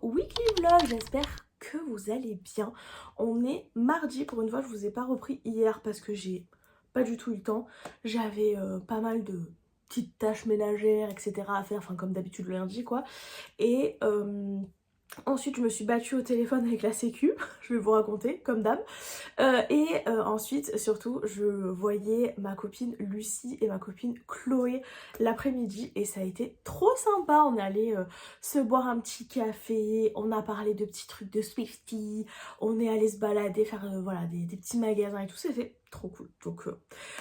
nouveau weekly vlog, j'espère que vous allez bien. On est mardi, pour une fois je vous ai pas repris hier parce que j'ai pas du tout eu le temps. J'avais pas mal de petites tâches ménagères etc à faire, enfin comme d'habitude le lundi quoi. Et ensuite je me suis battue au téléphone avec la sécu, je vais vous raconter comme d'hab. Ensuite, surtout, je voyais ma copine Lucie et ma copine Chloé l'après-midi et ça a été trop sympa. On est allé se boire un petit café, on a parlé de petits trucs de Swiftie, on est allé se balader, faire voilà, des petits magasins et tout, c'était trop cool. Donc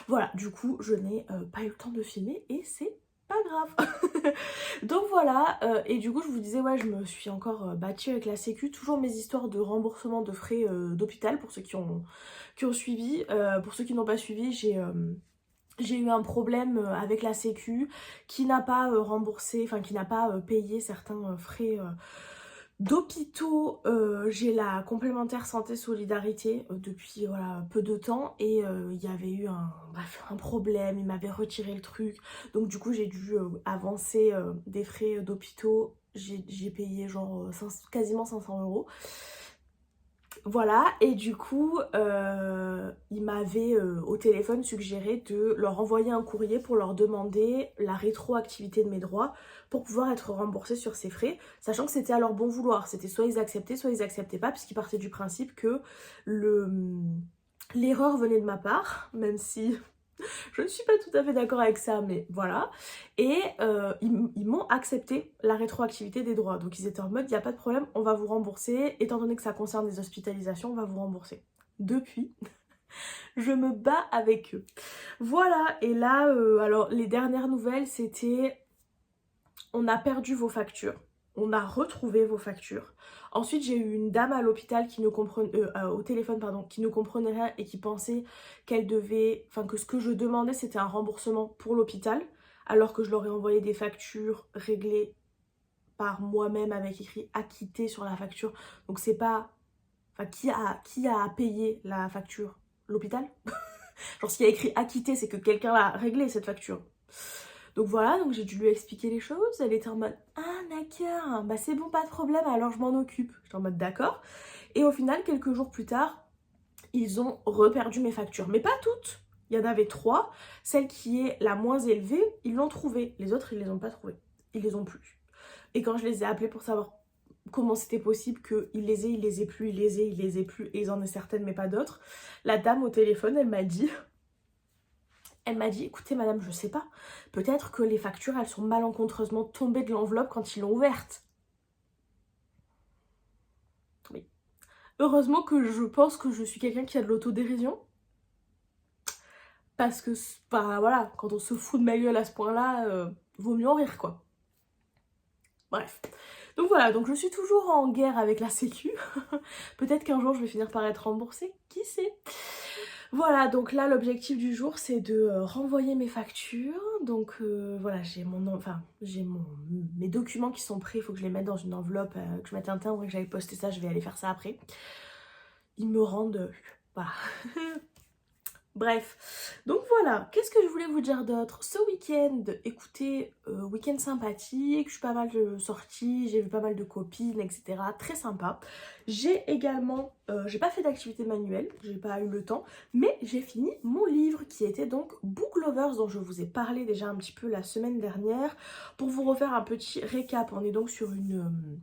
voilà, du coup, je n'ai pas eu le temps de filmer et c'est pas grave. Donc voilà, et du coup je vous disais, ouais, je me suis encore battue avec la sécu, toujours mes histoires de remboursement de frais d'hôpital pour ceux qui ont suivi. Pour ceux qui n'ont pas suivi, j'ai eu un problème avec la sécu qui n'a pas remboursé, enfin qui n'a pas payé certains frais d'hôpitaux. J'ai la complémentaire santé solidarité depuis voilà, peu de temps et il y avait eu un problème, il m'avait retiré le truc, donc du coup j'ai dû avancer des frais d'hôpitaux. J'ai payé genre quasiment 500 €. Voilà, et du coup, il m'avait au téléphone suggéré de leur envoyer un courrier pour leur demander la rétroactivité de mes droits pour pouvoir être remboursée sur ces frais, sachant que c'était à leur bon vouloir. C'était soit ils acceptaient pas, puisqu'ils partaient du principe que l'erreur venait de ma part, même si je ne suis pas tout à fait d'accord avec ça, mais voilà. Et ils m'ont accepté la rétroactivité des droits. Donc ils étaient en mode, il n'y a pas de problème, on va vous rembourser. Étant donné que ça concerne des hospitalisations, on va vous rembourser. Depuis, je me bats avec eux. Voilà, et là, alors les dernières nouvelles, c'était, on a perdu vos factures. On a retrouvé vos factures. Ensuite, j'ai eu une dame à l'hôpital qui ne comprenait, au téléphone pardon, qui ne comprenait rien et qui pensait qu'elle devait, enfin que ce que je demandais c'était un remboursement pour l'hôpital, alors que je leur ai envoyé des factures réglées par moi-même avec écrit acquitté sur la facture. Donc c'est pas, enfin qui a payé la facture? L'hôpital? Genre s'il y a écrit acquitté, c'est que quelqu'un l'a réglé cette facture. Donc voilà, donc j'ai dû lui expliquer les choses. Elle était en mode ah d'accord, bah c'est bon, pas de problème, alors je m'en occupe. J'étais en mode d'accord. Et au final, quelques jours plus tard, ils ont reperdu mes factures. Mais pas toutes. Il y en avait 3. Celle qui est la moins élevée, ils l'ont trouvée. Les autres, ils les ont pas trouvées. Ils les ont plus. Et quand je les ai appelés pour savoir comment c'était possible qu'ils les aient, ils les aient plus, ils les aient, ils les aient plus, et ils en aient certaines mais pas d'autres, la dame au téléphone, elle m'a dit, écoutez madame, je sais pas, peut-être que les factures, elles sont malencontreusement tombées de l'enveloppe quand ils l'ont ouverte. Oui. Heureusement que je pense que je suis quelqu'un qui a de l'autodérision. Parce que, bah voilà, quand on se fout de ma gueule à ce point-là, vaut mieux en rire quoi. Bref. Donc voilà, donc je suis toujours en guerre avec la sécu. Peut-être qu'un jour je vais finir par être remboursée, qui sait. Voilà, donc là l'objectif du jour c'est de renvoyer mes factures. Donc voilà, j'ai mes documents qui sont prêts, il faut que je les mette dans une enveloppe, que je mette un timbre et que j'aille poster ça, je vais aller faire ça après. Ils me rendent... voilà. Bref, donc voilà, qu'est-ce que je voulais vous dire d'autre? Ce week-end, écoutez, week-end sympathique, je suis pas mal de sorties, j'ai vu pas mal de copines, etc. Très sympa. J'ai également, j'ai pas fait d'activité manuelle, j'ai pas eu le temps, mais j'ai fini mon livre qui était donc Book Lovers, dont je vous ai parlé déjà un petit peu la semaine dernière. Pour vous refaire un petit récap, on est donc sur une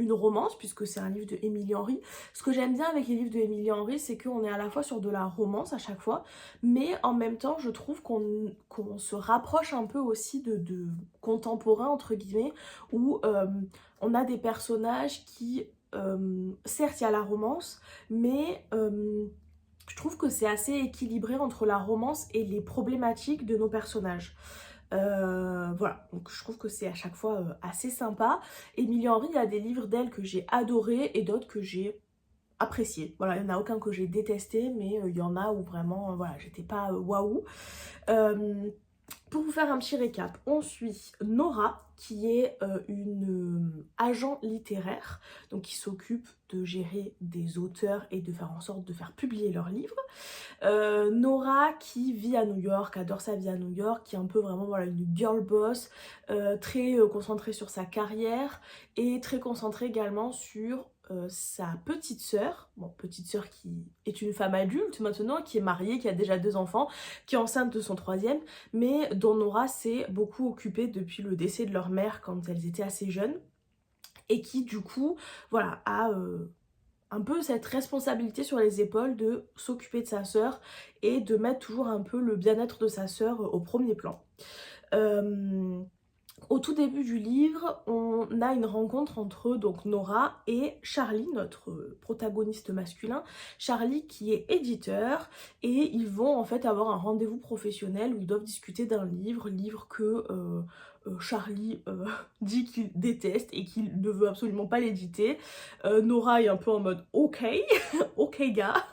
romance, puisque c'est un livre de Émilie Henry. Ce que j'aime bien avec les livres de Émilie Henry, c'est qu'on est à la fois sur de la romance à chaque fois, mais en même temps, je trouve qu'on se rapproche un peu aussi de contemporains, entre guillemets, où on a des personnages qui, certes, il y a la romance, mais... je trouve que c'est assez équilibré entre la romance et les problématiques de nos personnages. Voilà, donc je trouve que c'est à chaque fois assez sympa. Émilie Henry, il y a des livres d'elle que j'ai adorés et d'autres que j'ai appréciés. Voilà, il n'y en a aucun que j'ai détesté, mais il y en a où vraiment, voilà, j'étais pas waouh. Pour vous faire un petit récap, on suit Nora qui est une agent littéraire, donc qui s'occupe de gérer des auteurs et de faire en sorte de faire publier leurs livres. Nora qui vit à New York, adore sa vie à New York, qui est un peu vraiment voilà, une girl boss, très concentrée sur sa carrière et très concentrée également sur sa petite sœur, bon petite sœur qui est une femme adulte maintenant, qui est mariée, qui a déjà 2 enfants, qui est enceinte de son 3e, mais dont Nora s'est beaucoup occupée depuis le décès de leur mère quand elles étaient assez jeunes, et qui du coup, voilà, a un peu cette responsabilité sur les épaules de s'occuper de sa sœur et de mettre toujours un peu le bien-être de sa sœur au premier plan. Au tout début du livre, on a une rencontre entre donc Nora et Charlie, notre protagoniste masculin. Charlie qui est éditeur, et ils vont en fait avoir un rendez-vous professionnel où ils doivent discuter d'un livre que Charlie dit qu'il déteste et qu'il ne veut absolument pas l'éditer. Nora est un peu en mode ok, ok gars,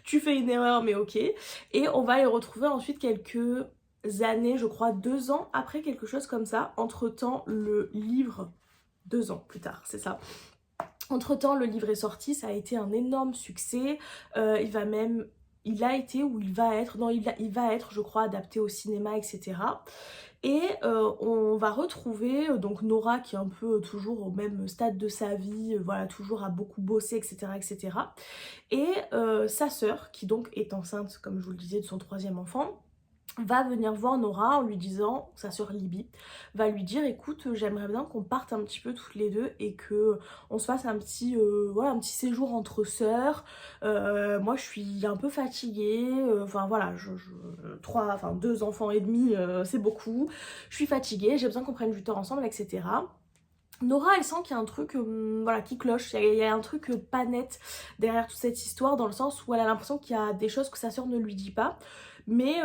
tu fais une erreur mais ok. Et on va les retrouver ensuite quelques années, je crois 2 ans après, quelque chose comme ça. Entre-temps, le livre, 2 ans plus tard, c'est ça. Entre-temps, le livre est sorti, ça a été un énorme succès. Il a été ou il va être, non, il va être, je crois, adapté au cinéma, etc. Et on va retrouver donc Nora qui est un peu toujours au même stade de sa vie, voilà, toujours à beaucoup bosser, etc. etc. Et sa sœur, qui donc est enceinte, comme je vous le disais, de son 3e enfant, va venir voir Nora en lui disant, sa sœur Libby, va lui dire écoute j'aimerais bien qu'on parte un petit peu toutes les deux et que on se fasse un petit voilà, un petit séjour entre sœurs. Moi je suis un peu fatiguée, enfin voilà, 2 enfants et demi, c'est beaucoup, je suis fatiguée, j'ai besoin qu'on prenne du temps ensemble, etc. Nora, elle sent qu'il y a un truc voilà, qui cloche, il y a un truc pas net derrière toute cette histoire, dans le sens où elle a l'impression qu'il y a des choses que sa sœur ne lui dit pas, mais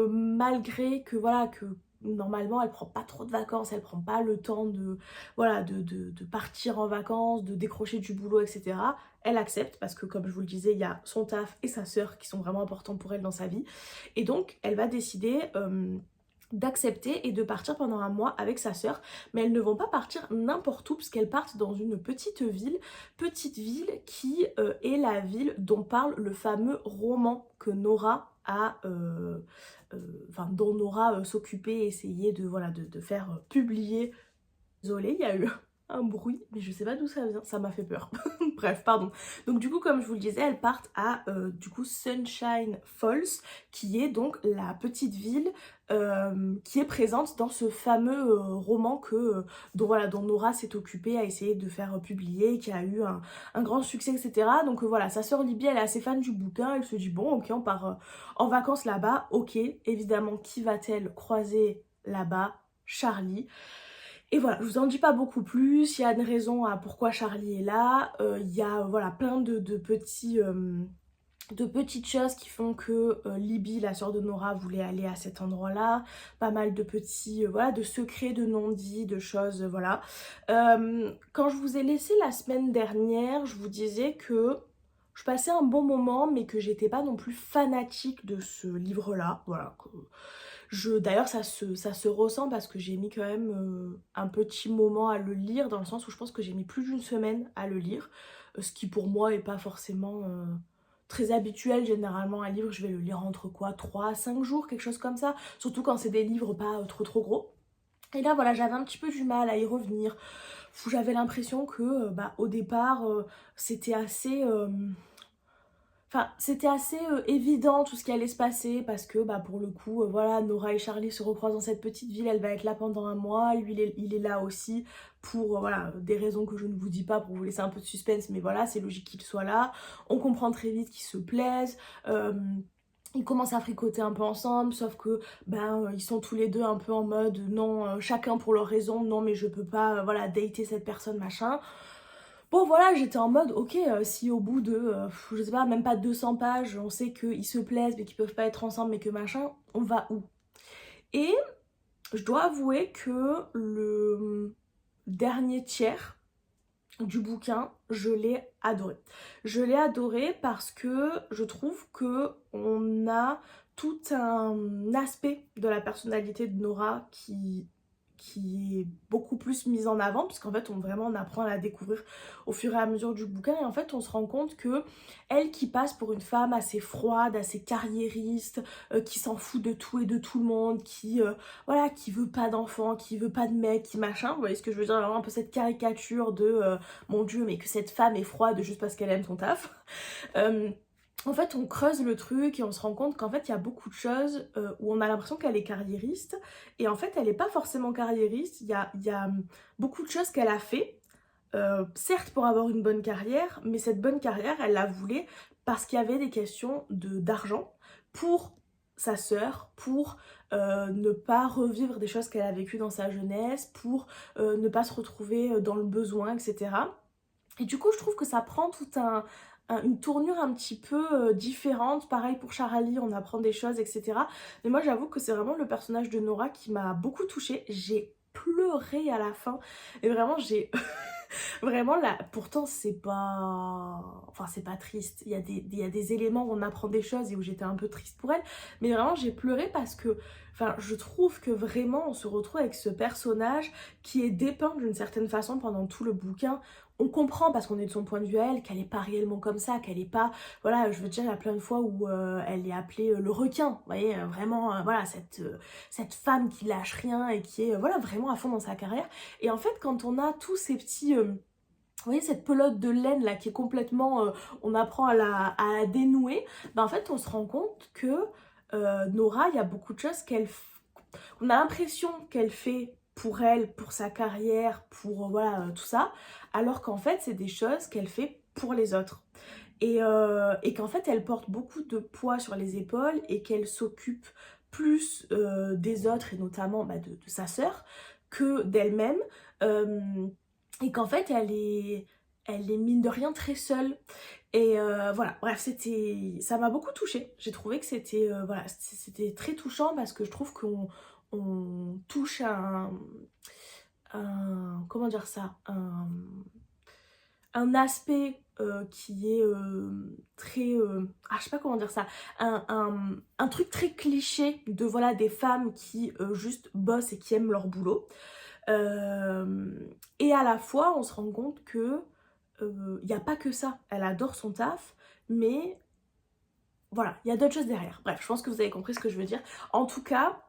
malgré que voilà, que normalement elle prend pas trop de vacances, elle prend pas le temps de, voilà, de partir en vacances, de décrocher du boulot, etc. Elle accepte parce que comme je vous le disais, il y a son taf et sa sœur qui sont vraiment importants pour elle dans sa vie, et donc elle va décider d'accepter et de partir pendant un mois avec sa sœur, mais elles ne vont pas partir n'importe où puisqu'elles partent dans une petite ville qui est la ville dont parle le fameux roman que Nora a dont Nora s'occupait et essayait de, voilà, de faire publier. Désolée, il y a eu un bruit, mais je sais pas d'où ça vient, ça m'a fait peur. Bref, pardon. Donc du coup, comme je vous le disais, elles partent à du coup Sunshine Falls, qui est donc la petite ville qui est présente dans ce fameux roman dont, voilà, dont Nora s'est occupée à essayer de faire publier, qui a eu un grand succès, etc. Donc voilà, sa sœur Libby, elle est assez fan du bouquin, elle se dit bon ok, on part en vacances là-bas, ok. Évidemment, qui va-t-elle croiser là-bas? Charlie. Et voilà, je vous en dis pas beaucoup plus, il y a une raison à pourquoi Charlie est là, il y a voilà, plein de petites choses qui font que Libby, la sœur de Nora, voulait aller à cet endroit-là, pas mal de petits, voilà, de secrets, de non-dits, de choses, voilà. Quand je vous ai laissé la semaine dernière, je vous disais que je passais un bon moment, mais que j'étais pas non plus fanatique de ce livre-là, voilà. D'ailleurs ça se ressent parce que j'ai mis quand même un petit moment à le lire, dans le sens où je pense que j'ai mis plus d'une semaine à le lire, ce qui pour moi est pas forcément très habituel. Généralement un livre je vais le lire entre quoi, 3 à 5 jours, quelque chose comme ça, surtout quand c'est des livres pas trop gros. Et là voilà, j'avais un petit peu du mal à y revenir, j'avais l'impression que au départ c'était assez... Enfin, c'était assez évident tout ce qui allait se passer parce que pour le coup, voilà, Nora et Charlie se recroisent dans cette petite ville, elle va être là pendant un mois, lui il est là aussi pour voilà, des raisons que je ne vous dis pas pour vous laisser un peu de suspense, mais voilà, c'est logique qu'il soit là. On comprend très vite qu'ils se plaisent, ils commencent à fricoter un peu ensemble, sauf que ils sont tous les deux un peu en mode non, chacun pour leur raison, non mais je peux pas voilà, dater cette personne, machin. Bon voilà, j'étais en mode ok, si au bout de, je sais pas, même pas 200 pages, on sait qu'ils se plaisent mais qu'ils peuvent pas être ensemble mais que machin, on va où? Et je dois avouer que le dernier tiers du bouquin, je l'ai adoré. Je l'ai adoré parce que je trouve que on a tout un aspect de la personnalité de Nora qui est beaucoup plus mise en avant, puisqu'en fait on apprend à la découvrir au fur et à mesure du bouquin, et en fait on se rend compte que elle, qui passe pour une femme assez froide, assez carriériste, qui s'en fout de tout et de tout le monde, voilà, qui veut pas d'enfant, qui veut pas de mec, qui machin, vous voyez ce que je veux dire, vraiment un peu cette caricature de mon Dieu, mais que cette femme est froide juste parce qu'elle aime son taf. En fait, on creuse le truc et on se rend compte qu'en fait, il y a beaucoup de choses où on a l'impression qu'elle est carriériste. Et en fait, elle n'est pas forcément carriériste. Il y a beaucoup de choses qu'elle a fait, certes pour avoir une bonne carrière, mais cette bonne carrière, elle la voulait parce qu'il y avait des questions d'argent pour sa sœur, pour ne pas revivre des choses qu'elle a vécues dans sa jeunesse, pour ne pas se retrouver dans le besoin, etc. Et du coup, je trouve que ça prend une tournure un petit peu différente. Pareil pour Charlie, on apprend des choses, etc. Mais moi, j'avoue que c'est vraiment le personnage de Nora qui m'a beaucoup touchée. J'ai pleuré à la fin. Et vraiment, j'ai... Vraiment, là, pourtant, c'est pas... Enfin, c'est pas triste. Il y a des éléments où on apprend des choses et où j'étais un peu triste pour elle. Mais vraiment, j'ai pleuré parce que... Enfin, je trouve que vraiment, on se retrouve avec ce personnage qui est dépeint d'une certaine façon pendant tout le bouquin. On comprend, parce qu'on est de son point de vue à elle, qu'elle est pas réellement comme ça, qu'elle est pas... Voilà, je veux dire, il y a plein de fois où elle est appelée le requin. Vous voyez, vraiment, voilà, cette femme qui lâche rien et qui est, voilà, vraiment à fond dans sa carrière. Et en fait, quand on a tous ces petits... vous voyez cette pelote de laine là qui est complètement... on apprend à la dénouer. Ben, en fait, on se rend compte que Nora, il y a beaucoup de choses on a l'impression qu'elle fait pour elle, pour sa carrière, pour voilà, tout ça, alors qu'en fait, c'est des choses qu'elle fait pour les autres. Et qu'en fait, elle porte beaucoup de poids sur les épaules et qu'elle s'occupe plus des autres et notamment de sa sœur que d'elle-même. Et qu'en fait, elle est mine de rien très seule. Et voilà, bref, ça m'a beaucoup touchée. J'ai trouvé que voilà, c'était très touchant parce que je trouve qu'on touche comment dire ça, un aspect qui est très... je sais pas comment dire ça, un truc très cliché de voilà des femmes qui juste bossent et qui aiment leur boulot. Et à la fois, on se rend compte que il n'y a pas que ça. Elle adore son taf, mais voilà, il y a d'autres choses derrière. Bref, je pense que vous avez compris ce que je veux dire. En tout cas,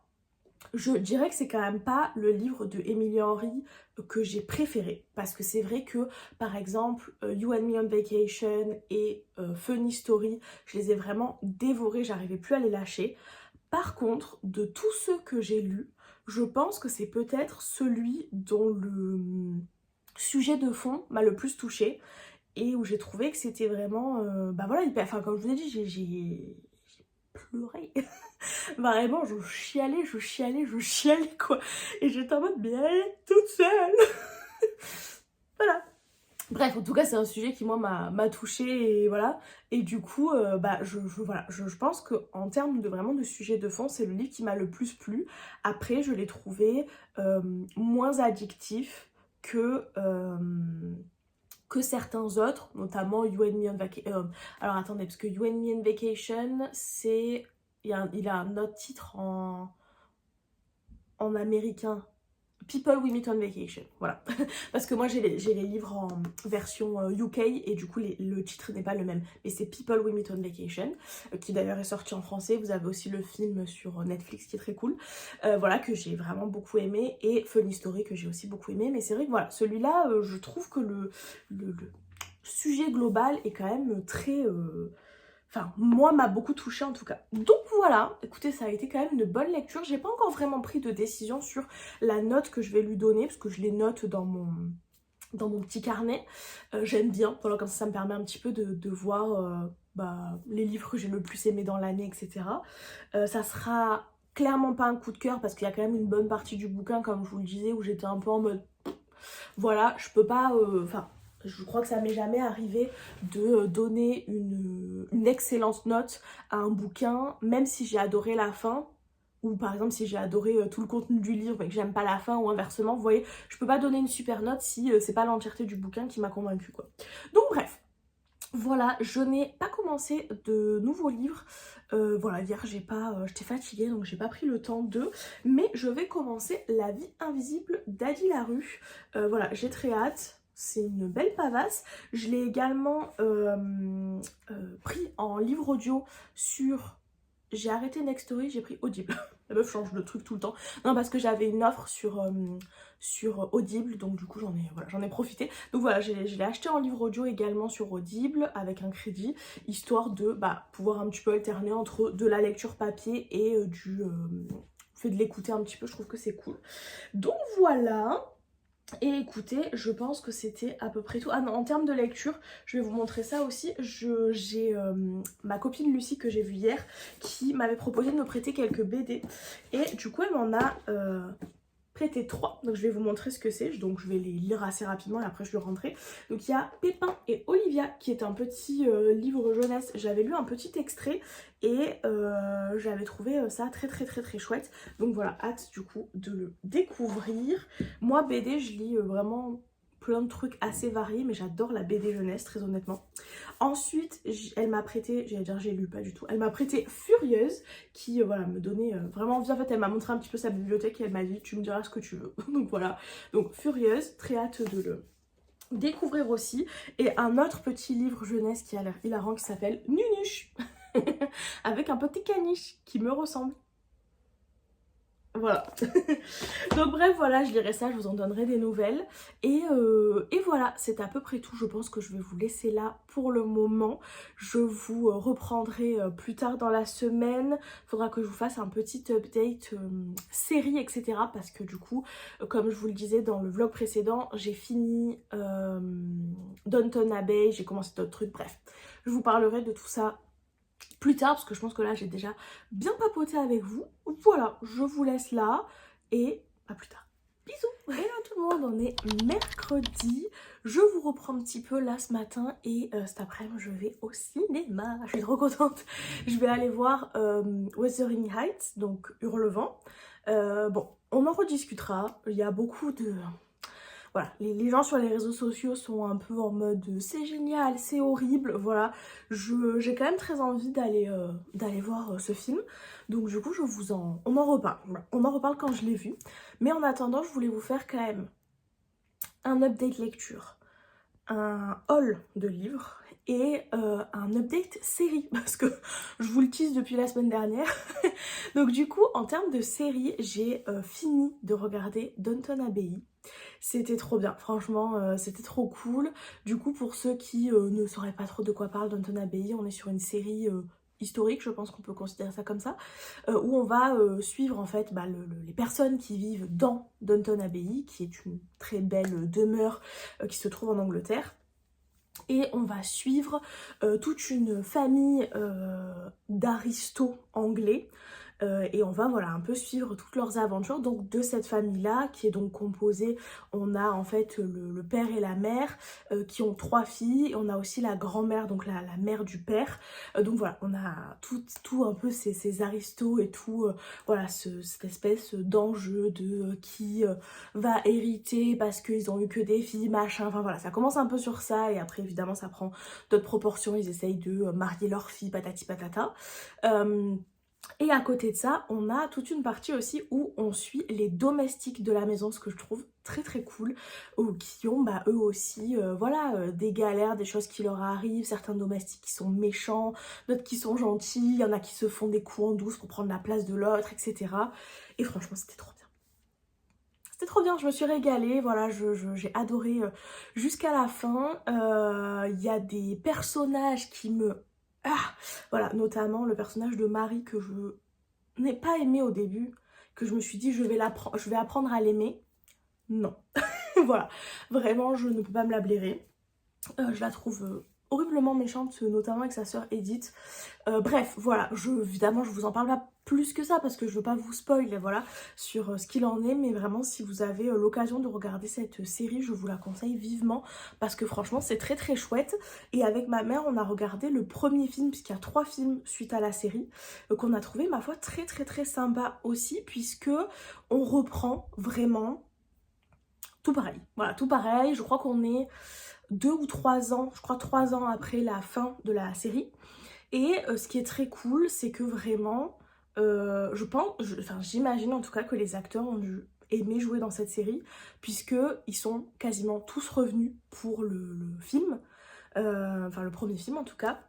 je dirais que c'est quand même pas le livre de Emily Henry que j'ai préféré. Parce que c'est vrai que, par exemple, You and Me on Vacation et Funny Story, je les ai vraiment dévorés, j'arrivais plus à les lâcher. Par contre, de tous ceux que j'ai lus, je pense que c'est peut-être celui dont le sujet de fond m'a le plus touchée et où j'ai trouvé que c'était vraiment, voilà, enfin comme je vous ai dit, j'ai pleuré. Vraiment, je chialais quoi. Et j'étais en mode, mais elle est toute seule. Voilà. Bref, en tout cas, c'est un sujet qui, moi, m'a touchée et voilà. Et du coup, voilà, je pense qu'en termes de vraiment de sujet de fond, c'est le livre qui m'a le plus plu. Après, je l'ai trouvé moins addictif que certains autres, notamment You and Me on Vacation. Alors attendez, parce que You and Me on Vacation, il a un autre titre en américain. People We Meet on Vacation, voilà. Parce que moi j'ai les livres en version UK et du coup le titre n'est pas le même. Mais c'est People We Meet on Vacation, qui d'ailleurs est sorti en français. Vous avez aussi le film sur Netflix qui est très cool. Voilà, que j'ai vraiment beaucoup aimé. Et Funny Story que j'ai aussi beaucoup aimé. Mais c'est vrai que voilà, celui-là, je trouve que le sujet global est quand même très... Enfin, moi, m'a beaucoup touchée en tout cas. Donc voilà, écoutez, ça a été quand même une bonne lecture. J'ai pas encore vraiment pris de décision sur la note que je vais lui donner, parce que je les note dans mon petit carnet. J'aime bien, voilà, comme ça me permet un petit peu de voir les livres que j'ai le plus aimé dans l'année, etc. Ça sera clairement pas un coup de cœur, parce qu'il y a quand même une bonne partie du bouquin, comme je vous le disais, où j'étais un peu en mode... Voilà, je peux pas... je crois que ça m'est jamais arrivé de donner une excellente note à un bouquin, même si j'ai adoré la fin, ou par exemple si j'ai adoré tout le contenu du livre mais que j'aime pas la fin, ou inversement, vous voyez, je peux pas donner une super note si c'est pas l'entièreté du bouquin qui m'a convaincue, quoi. Donc bref, Voilà, je n'ai pas commencé de nouveaux livres. Voilà, hier j'étais fatiguée donc j'ai pas pris le temps de. Mais je vais commencer La vie invisible d'Adi Larue. Voilà, j'ai très hâte. C'est une belle pavasse. Je l'ai également pris en livre audio sur... J'ai arrêté Nextory, j'ai pris Audible. La meuf change de truc tout le temps. Non, parce que j'avais une offre sur Audible, donc du coup j'en ai profité. Donc voilà, je l'ai acheté en livre audio également sur Audible avec un crédit, histoire de pouvoir un petit peu alterner entre de la lecture papier et du fait de l'écouter un petit peu, je trouve que c'est cool. Donc voilà. Et écoutez, je pense que c'était à peu près tout. Ah non, en termes de lecture, je vais vous montrer ça aussi. J'ai ma copine Lucie que j'ai vue hier qui m'avait proposé de me prêter quelques BD. Et du coup, elle m'en a prêté 3. Donc je vais vous montrer ce que c'est. Donc je vais les lire assez rapidement et après je le rentrerai. Donc il y a Pépin et Olivia qui est un petit livre jeunesse. J'avais lu un petit extrait et j'avais trouvé ça très très très très chouette. Donc voilà, hâte du coup de le découvrir. Moi BD je lis vraiment plein de trucs assez variés, mais j'adore la BD jeunesse très honnêtement. Ensuite elle m'a prêté, j'allais dire j'ai lu pas du tout, elle m'a prêté Furieuse qui voilà me donnait vraiment envie. En fait elle m'a montré un petit peu sa bibliothèque et elle m'a dit tu me diras ce que tu veux. Donc voilà, donc Furieuse, très hâte de le découvrir aussi. Et un autre petit livre jeunesse qui a l'air hilarant qui s'appelle Nunuche avec un petit caniche qui me ressemble. Voilà. Donc bref, voilà, je lirai ça, je vous en donnerai des nouvelles. Et voilà, c'est à peu près tout. Je pense que je vais vous laisser là pour le moment. Je vous reprendrai plus tard dans la semaine. Il faudra que je vous fasse un petit update série, etc. Parce que du coup, comme je vous le disais dans le vlog précédent, j'ai fini Downton Abbey, j'ai commencé d'autres trucs. Bref, je vous parlerai de tout ça plus tard parce que je pense que là j'ai déjà bien papoté avec vous. Voilà, je vous laisse là et à plus tard. Bisous. Hello tout le monde, on est mercredi. Je vous reprends un petit peu là ce matin et cet après-midi je vais au cinéma. Je suis trop contente. Je vais aller voir Wuthering Heights, donc Hurlevent. Bon, on en rediscutera. Il y a beaucoup de... Voilà, les gens sur les réseaux sociaux sont un peu en mode c'est génial, c'est horrible, voilà. J'ai quand même très envie d'aller voir ce film. Donc du coup, on en reparle. Voilà. On en reparle quand je l'ai vu. Mais en attendant, je voulais vous faire quand même un update lecture, un haul de livres et un update série parce que je vous le tease depuis la semaine dernière. Donc du coup, en termes de série, j'ai fini de regarder Downton Abbey. C'était trop bien, franchement, c'était trop cool. Du coup, pour ceux qui ne sauraient pas trop de quoi parle Downton Abbey, on est sur une série historique, je pense qu'on peut considérer ça comme ça, où on va suivre en fait les personnes qui vivent dans Downton Abbey, qui est une très belle demeure qui se trouve en Angleterre. Et on va suivre toute une famille d'aristos anglais. Et on va voilà un peu suivre toutes leurs aventures donc de cette famille là qui est donc composée, on a en fait le père et la mère qui ont 3 filles et on a aussi la grand-mère, donc la mère du père. Donc voilà, on a tout un peu ces aristos et tout, voilà cette espèce d'enjeu de qui va hériter parce qu'ils ont eu que des filles, machin, enfin voilà, ça commence un peu sur ça et après évidemment ça prend d'autres proportions, ils essayent de marier leurs filles, patati patata. Et à côté de ça, on a toute une partie aussi où on suit les domestiques de la maison, ce que je trouve très très cool, ou qui ont eux aussi voilà, des galères, des choses qui leur arrivent, certains domestiques qui sont méchants, d'autres qui sont gentils, il y en a qui se font des coups en douce pour prendre la place de l'autre, etc. Et franchement, c'était trop bien. C'était trop bien, je me suis régalée, voilà, j'ai adoré jusqu'à la fin. Il y a des personnages qui me... Ah, voilà, notamment le personnage de Marie que je n'ai pas aimé au début, que je me suis dit je vais apprendre à l'aimer. Non, voilà, vraiment je ne peux pas me la blairer. Je la trouve horriblement méchante, notamment avec sa sœur Edith. Bref, voilà, évidemment je vous en parle pas plus que ça parce que je veux pas vous spoiler, voilà, sur ce qu'il en est, mais vraiment si vous avez l'occasion de regarder cette série, je vous la conseille vivement parce que franchement c'est très très chouette. Et avec ma mère on a regardé le premier film, puisqu'il y a 3 films suite à la série, qu'on a trouvé ma foi très très très sympa aussi, puisque on reprend vraiment tout pareil, voilà, tout pareil. Je crois qu'on est 2 ou 3 ans, je crois 3 ans après la fin de la série. Et ce qui est très cool, c'est que vraiment, je pense, enfin j'imagine en tout cas que les acteurs ont dû aimer jouer dans cette série, puisqu'ils sont quasiment tous revenus pour le film, enfin le premier film en tout cas.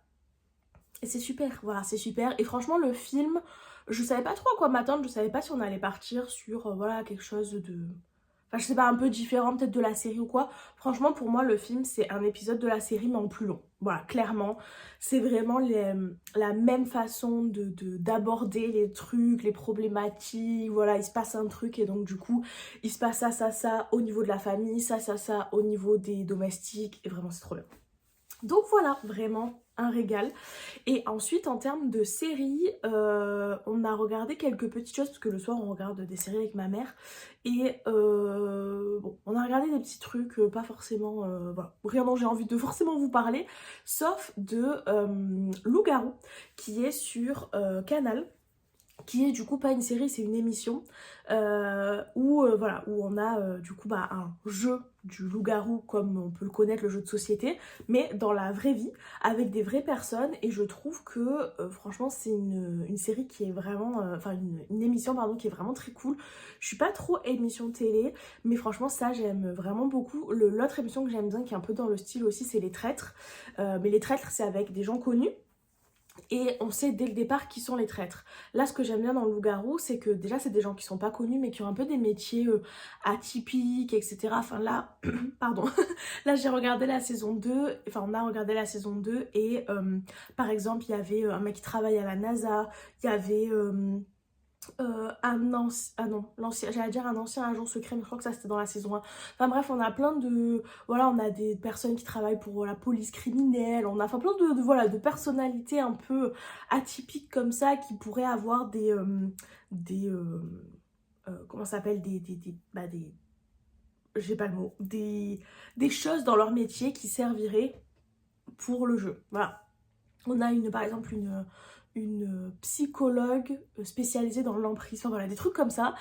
Et c'est super, voilà, c'est super. Et franchement, le film, je savais pas trop à quoi m'attendre, je savais pas si on allait partir sur, voilà, quelque chose de... Enfin, je sais pas, un peu différent peut-être de la série ou quoi. Franchement, pour moi, le film, c'est un épisode de la série, mais en plus long. Voilà, clairement, c'est vraiment la même façon d'aborder les trucs, les problématiques. Voilà, il se passe un truc et donc du coup, il se passe ça au niveau de la famille, ça au niveau des domestiques. Et vraiment, c'est trop bien. Donc voilà, vraiment un régal. Et ensuite, en termes de séries, on a regardé quelques petites choses, parce que le soir, on regarde des séries avec ma mère. Et bon, on a regardé des petits trucs, pas forcément, voilà, rien dont j'ai envie de forcément vous parler, sauf de Loup-garou, qui est sur Canal, qui est du coup pas une série, c'est une émission où, voilà, où on a du coup un jeu du loup-garou comme on peut le connaître, le jeu de société, mais dans la vraie vie, avec des vraies personnes, et je trouve que franchement c'est une série qui est vraiment, enfin une émission pardon, qui est vraiment très cool. Je suis pas trop émission télé, mais franchement ça j'aime vraiment beaucoup. L'autre émission que j'aime bien, qui est un peu dans le style aussi, c'est Les Traîtres, mais Les Traîtres c'est avec des gens connus, et on sait dès le départ qui sont les traîtres. Là, ce que j'aime bien dans le loup-garou, c'est que déjà, c'est des gens qui sont pas connus, mais qui ont un peu des métiers atypiques, etc. Enfin là, pardon, là j'ai regardé la saison 2, enfin on a regardé la saison 2, et par exemple, il y avait un mec qui travaille à la NASA, il y avait... un ancien, ah non, l'ancien, j'allais dire un ancien agent secret, mais je crois que ça c'était dans la saison 1. Enfin bref, on a plein de, voilà, on a des personnes qui travaillent pour la police criminelle, on a enfin plein voilà, de personnalités un peu atypiques comme ça, qui pourraient avoir des comment ça s'appelle, j'ai pas le mot, des choses dans leur métier qui serviraient pour le jeu, voilà. On a par exemple une psychologue spécialisée dans l'emprise, enfin voilà, des trucs comme ça.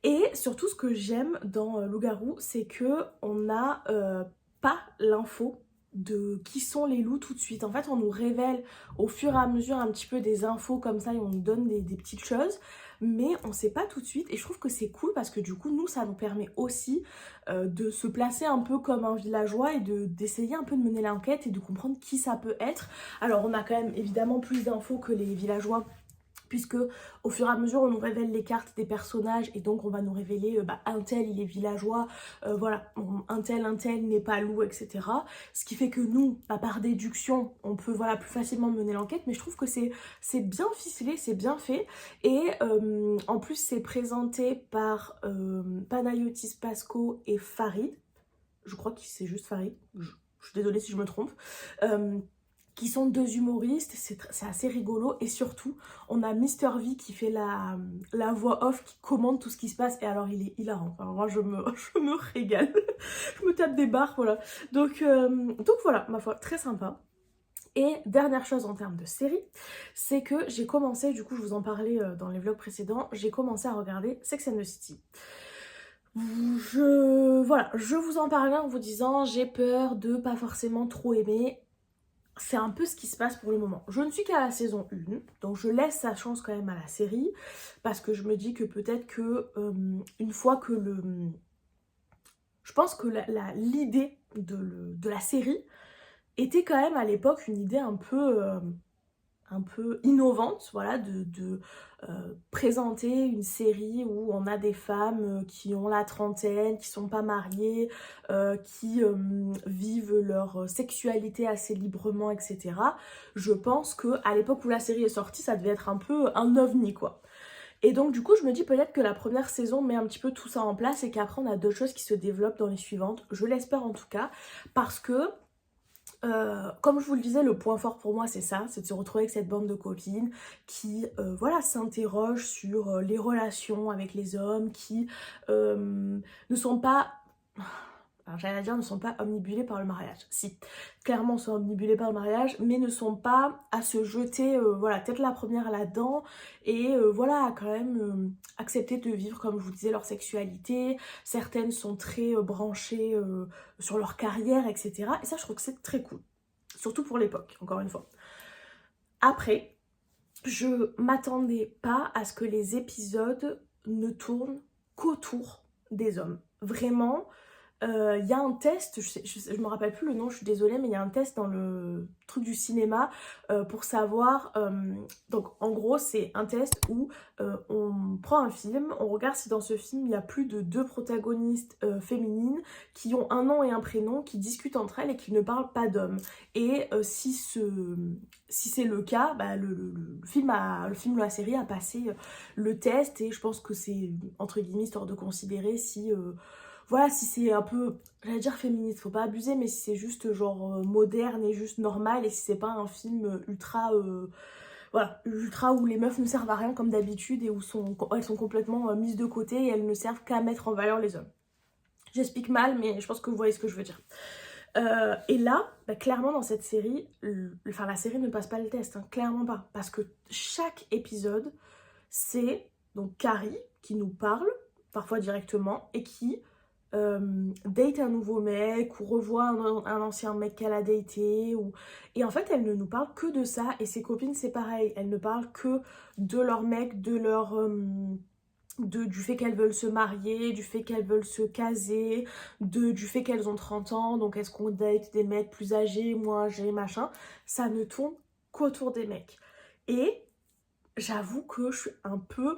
Et surtout, ce que j'aime dans Loup-garou, c'est que on n'a pas l'info de qui sont les loups tout de suite. En fait, on nous révèle au fur et à mesure un petit peu des infos comme ça, et on nous donne des petites choses, mais on sait pas tout de suite. Et je trouve que c'est cool parce que du coup, nous, ça nous permet aussi de se placer un peu comme un villageois, et d'essayer un peu de mener l'enquête et de comprendre qui ça peut être. Alors, on a quand même évidemment plus d'infos que les villageois, puisque au fur et à mesure on nous révèle les cartes des personnages, et donc on va nous révéler un tel il est villageois, voilà, un tel n'est pas loup, etc. Ce qui fait que nous, par déduction, on peut voilà plus facilement mener l'enquête, mais je trouve que c'est bien ficelé, c'est bien fait, et en plus c'est présenté par Panayotis Pasco et Farid, je crois que c'est juste Farid, je suis désolée si je me trompe, qui sont deux humoristes, c'est assez rigolo, et surtout on a Mister V qui fait la voix off, qui commande tout ce qui se passe, et alors il est hilarant, enfin, moi je me régale, je me tape des barres, voilà, donc voilà, ma foi, très sympa. Et dernière chose en termes de série, c'est que j'ai commencé, du coup je vous en parlais dans les vlogs précédents, j'ai commencé à regarder Sex and the City. Voilà, je vous en parlais en vous disant j'ai peur de pas forcément trop aimer. C'est un peu ce qui se passe pour le moment. Je ne suis qu'à la saison 1, donc je laisse sa chance quand même à la série, parce que je me dis que peut-être que une fois que je pense que l'idée de la série était quand même à l'époque une idée un peu innovante, voilà, de présenter une série où on a des femmes qui ont la trentaine, qui sont pas mariées, qui vivent leur sexualité assez librement, etc. Je pense que à l'époque où la série est sortie, ça devait être un peu un ovni, quoi. Et donc du coup je me dis peut-être que la première saison met un petit peu tout ça en place, et qu'après on a d'autres choses qui se développent dans les suivantes, je l'espère en tout cas, parce que comme je vous le disais, le point fort pour moi c'est ça, c'est de se retrouver avec cette bande de copines qui voilà, s'interrogent sur les relations avec les hommes, qui ne sont pas... alors j'allais dire ne sont pas omnibulés par le mariage. Si, clairement sont omnibulés par le mariage, mais ne sont pas à se jeter, voilà, tête la première là-dedans, et voilà, quand même accepter de vivre, comme je vous disais, leur sexualité. Certaines sont très branchées sur leur carrière, etc. Et ça, je trouve que c'est très cool. Surtout pour l'époque, encore une fois. Après, je m'attendais pas à ce que les épisodes ne tournent qu'autour des hommes. Vraiment, il y a un test, je me rappelle plus le nom, je suis désolée, mais il y a un test dans le truc du cinéma pour savoir, donc en gros c'est un test où on prend un film, on regarde si dans ce film il y a plus de 2 protagonistes féminines qui ont un nom et un prénom, qui discutent entre elles et qui ne parlent pas d'hommes. Et si c'est le cas, bah, le film ou la série a passé le test, et je pense que c'est entre guillemets histoire de considérer si voilà, si c'est un peu, j'allais dire féministe, faut pas abuser, mais si c'est juste genre moderne et juste normal, et si c'est pas un film ultra, voilà, ultra où les meufs ne servent à rien comme d'habitude, et où elles sont complètement mises de côté et elles ne servent qu'à mettre en valeur les hommes. J'explique mal, mais je pense que vous voyez ce que je veux dire. Et là, bah, clairement dans cette série, enfin la série ne passe pas le test, hein, clairement pas, parce que chaque épisode, c'est donc Carrie qui nous parle, parfois directement, et qui date un nouveau mec, ou revoit un ancien mec qu'elle a daté, et en fait elle ne nous parle que de ça, et ses copines c'est pareil, elles ne parlent que de leur mec, de leur... du fait qu'elles veulent se marier, du fait qu'elles veulent se caser, du fait qu'elles ont 30 ans, donc est-ce qu'on date des mecs plus âgés, moins âgés, machin. Ça ne tourne qu'autour des mecs. Et j'avoue que je suis un peu...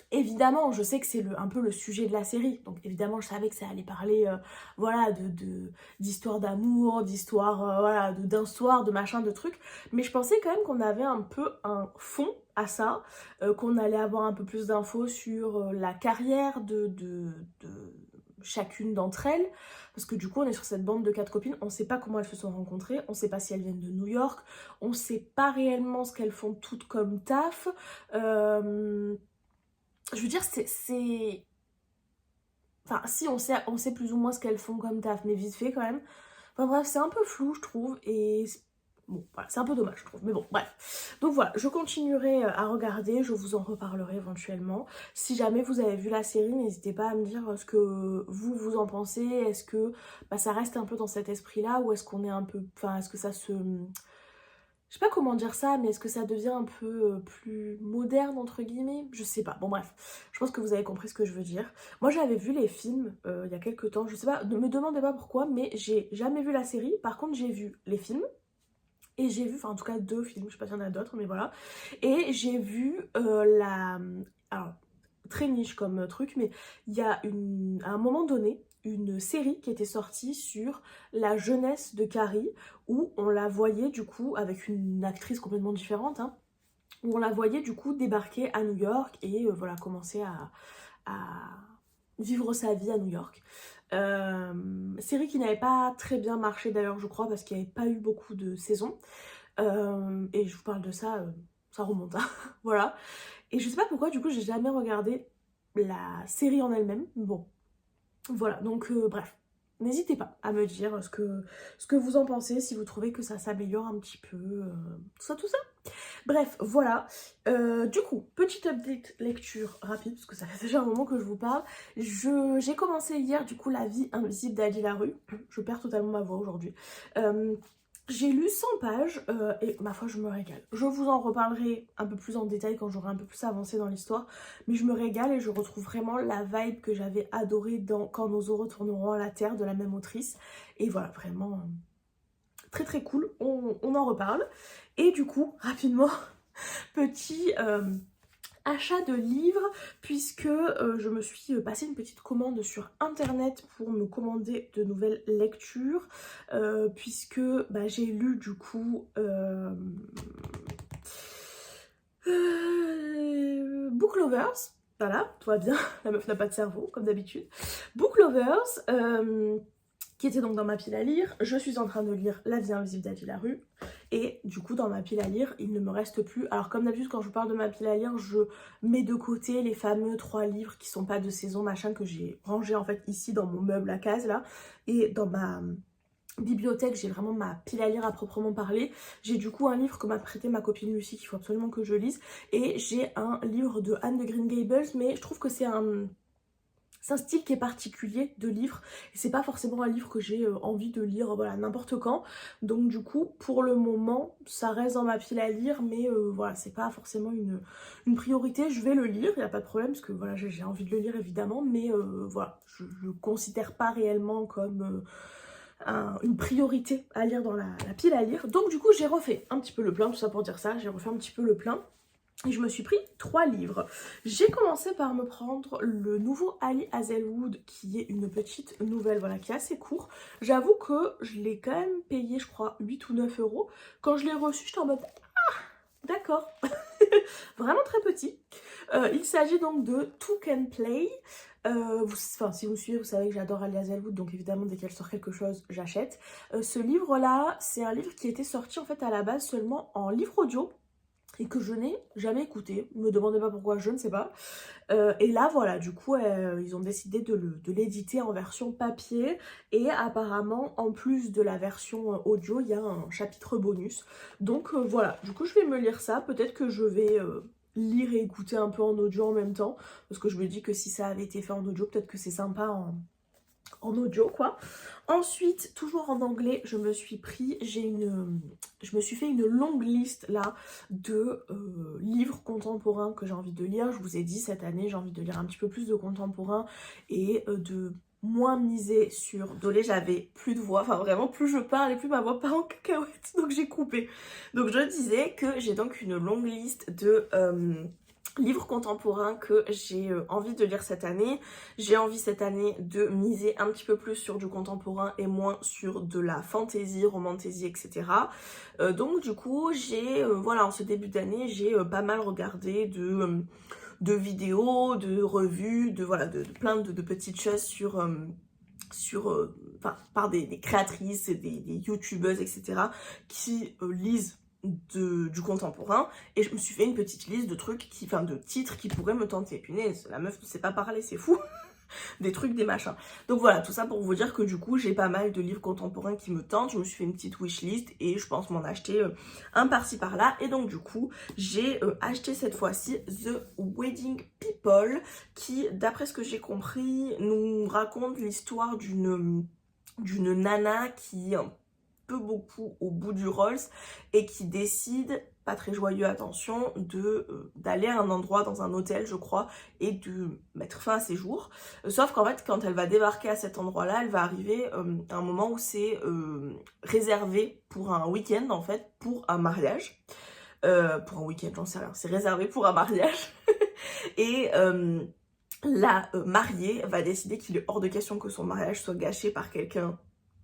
Évidemment, je sais que c'est un peu le sujet de la série, donc évidemment je savais que ça allait parler voilà, d'histoire d'amour, d'histoire, voilà, d'histoire, de machin, de trucs, mais je pensais quand même qu'on avait un peu un fond à ça, qu'on allait avoir un peu plus d'infos sur la carrière de chacune d'entre elles, parce que du coup on est sur cette bande de 4 copines, on sait pas comment elles se sont rencontrées, on sait pas si elles viennent de New York, on sait pas réellement ce qu'elles font toutes comme taf, je veux dire, c'est... Enfin, si, on sait plus ou moins ce qu'elles font comme taf, mais vite fait quand même. Enfin bref, c'est un peu flou, je trouve, et... Bon, voilà, c'est un peu dommage, je trouve, mais bon, bref. Donc voilà, je continuerai à regarder, je vous en reparlerai éventuellement. Si jamais vous avez vu la série, n'hésitez pas à me dire ce que vous en pensez. Est-ce que bah, ça reste un peu dans cet esprit-là, ou est-ce qu'on est un peu... Enfin, est-ce que ça se... Je sais pas comment dire ça, mais est-ce que ça devient un peu plus moderne, entre guillemets? Je sais pas. Bon bref, je pense que vous avez compris ce que je veux dire. Moi j'avais vu les films il y a quelques temps, je sais pas, ne me demandez pas pourquoi, mais j'ai jamais vu la série. Par contre j'ai vu les films, et j'ai vu, enfin en tout cas 2 films, je sais pas s'il y en a d'autres, mais voilà. Et j'ai vu alors, très niche comme truc, mais il y a à un moment donné une série qui était sortie sur la jeunesse de Carrie, où on la voyait du coup avec une actrice complètement différente, hein, où on la voyait du coup débarquer à New York et voilà commencer à vivre sa vie à New York. Série qui n'avait pas très bien marché d'ailleurs, je crois, parce qu'il n'y avait pas eu beaucoup de saisons. Et je vous parle de ça, ça remonte, hein, voilà. Et je sais pas pourquoi, du coup, j'ai jamais regardé la série en elle-même. Bon, voilà, donc bref. N'hésitez pas à me dire ce que vous en pensez, si vous trouvez que ça s'améliore un petit peu, tout ça, tout ça. Bref, voilà. Du coup, petite update lecture rapide, parce que ça fait déjà un moment que je vous parle. J'ai commencé hier, du coup, La vie invisible d'Ali Larue. Je perds totalement ma voix aujourd'hui. J'ai lu 100 pages et ma foi je me régale. Je vous en reparlerai un peu plus en détail quand j'aurai un peu plus avancé dans l'histoire, mais je me régale et je retrouve vraiment la vibe que j'avais adorée dans Quand nos eaux retourneront à la terre de la même autrice. Et voilà, vraiment très très cool, on en reparle. Et du coup, rapidement, petit achat de livres, puisque je me suis passé une petite commande sur internet pour me commander de nouvelles lectures, puisque bah, j'ai lu du coup Book Lovers, voilà, tout va bien, la meuf n'a pas de cerveau comme d'habitude. Book Lovers, qui était donc dans ma pile à lire. Je suis en train de lire La vie invisible d'Ali Larue. et du coup dans ma pile à lire il ne me reste plus, alors comme d'habitude quand je vous parle de ma pile à lire je mets de côté les fameux 3 livres qui sont pas de saison machin que j'ai rangé en fait ici dans mon meuble à case là, et dans ma bibliothèque j'ai vraiment ma pile à lire à proprement parler. J'ai du coup un livre que m'a prêté ma copine Lucie qu'il faut absolument que je lise, et j'ai un livre de Anne de Green Gables, mais je trouve que c'est un style qui est particulier de livre et c'est pas forcément un livre que j'ai envie de lire voilà n'importe quand, donc du coup pour le moment ça reste dans ma pile à lire, mais voilà c'est pas forcément une priorité. Je vais le lire, il n'y a pas de problème parce que voilà j'ai envie de le lire évidemment, mais voilà je considère pas réellement comme une priorité à lire dans la pile à lire. Donc du coup j'ai refait un petit peu le plein, tout ça pour dire ça, j'ai refait un petit peu le plein. Et je me suis pris 3 livres. J'ai commencé par me prendre le nouveau Ali Hazelwood, qui est une petite nouvelle, voilà, qui est assez court. J'avoue que je l'ai quand même payé, je crois, 8 ou 9 euros. Quand je l'ai reçu, j'étais en mode ah, d'accord. Vraiment très petit. Il s'agit donc de Two Can Play. Si vous me suivez, vous savez que j'adore Ali Hazelwood, donc évidemment dès qu'elle sort quelque chose, j'achète. Ce livre-là, c'est un livre qui était sorti en fait à la base seulement en livre audio et que je n'ai jamais écouté. Me demandez pas pourquoi, je ne sais pas. Et là voilà, du coup ils ont décidé de l'éditer en version papier, et apparemment en plus de la version audio il y a un chapitre bonus. Donc voilà, du coup je vais me lire ça, peut-être que je vais lire et écouter un peu en audio en même temps, parce que je me dis que si ça avait été fait en audio, peut-être que c'est sympa en audio quoi. Ensuite, toujours en anglais, je me suis fait une longue liste là de livres contemporains que j'ai envie de lire. Je vous ai dit cette année j'ai envie de lire un petit peu plus de contemporain et de moins miser sur... Désolée, j'avais plus de voix, enfin vraiment plus je parle et plus ma voix part en cacahuète, donc j'ai coupé. Donc je disais que j'ai donc une longue liste de livres contemporains que j'ai envie de lire cette année. J'ai envie cette année de miser un petit peu plus sur du contemporain et moins sur de la fantasy, romantasy, etc. Donc du coup, voilà, en ce début d'année, j'ai pas mal regardé de vidéos, de revues, de plein de petites choses par des créatrices, des youtubeuses, etc. qui lisent du contemporain, et je me suis fait une petite liste de trucs de titres qui pourraient me tenter. Punaise, la meuf ne sait pas parler, c'est fou. Des trucs, des machins. Donc voilà, tout ça pour vous dire que du coup j'ai pas mal de livres contemporains qui me tentent. Je me suis fait une petite wishlist et je pense m'en acheter un par-ci par-là. Et donc du coup j'ai acheté cette fois-ci The Wedding People, qui d'après ce que j'ai compris nous raconte l'histoire d'une nana qui beaucoup au bout du Rolls et qui décide, pas très joyeux attention, d'aller à un endroit dans un hôtel je crois et de mettre fin à ses jours. Sauf qu'en fait quand elle va débarquer à cet endroit là, elle va arriver à un moment où c'est réservé pour un week-end en fait, pour un mariage. Pour un week-end, j'en sais rien, c'est réservé pour un mariage. Et la mariée va décider qu'il est hors de question que son mariage soit gâché par quelqu'un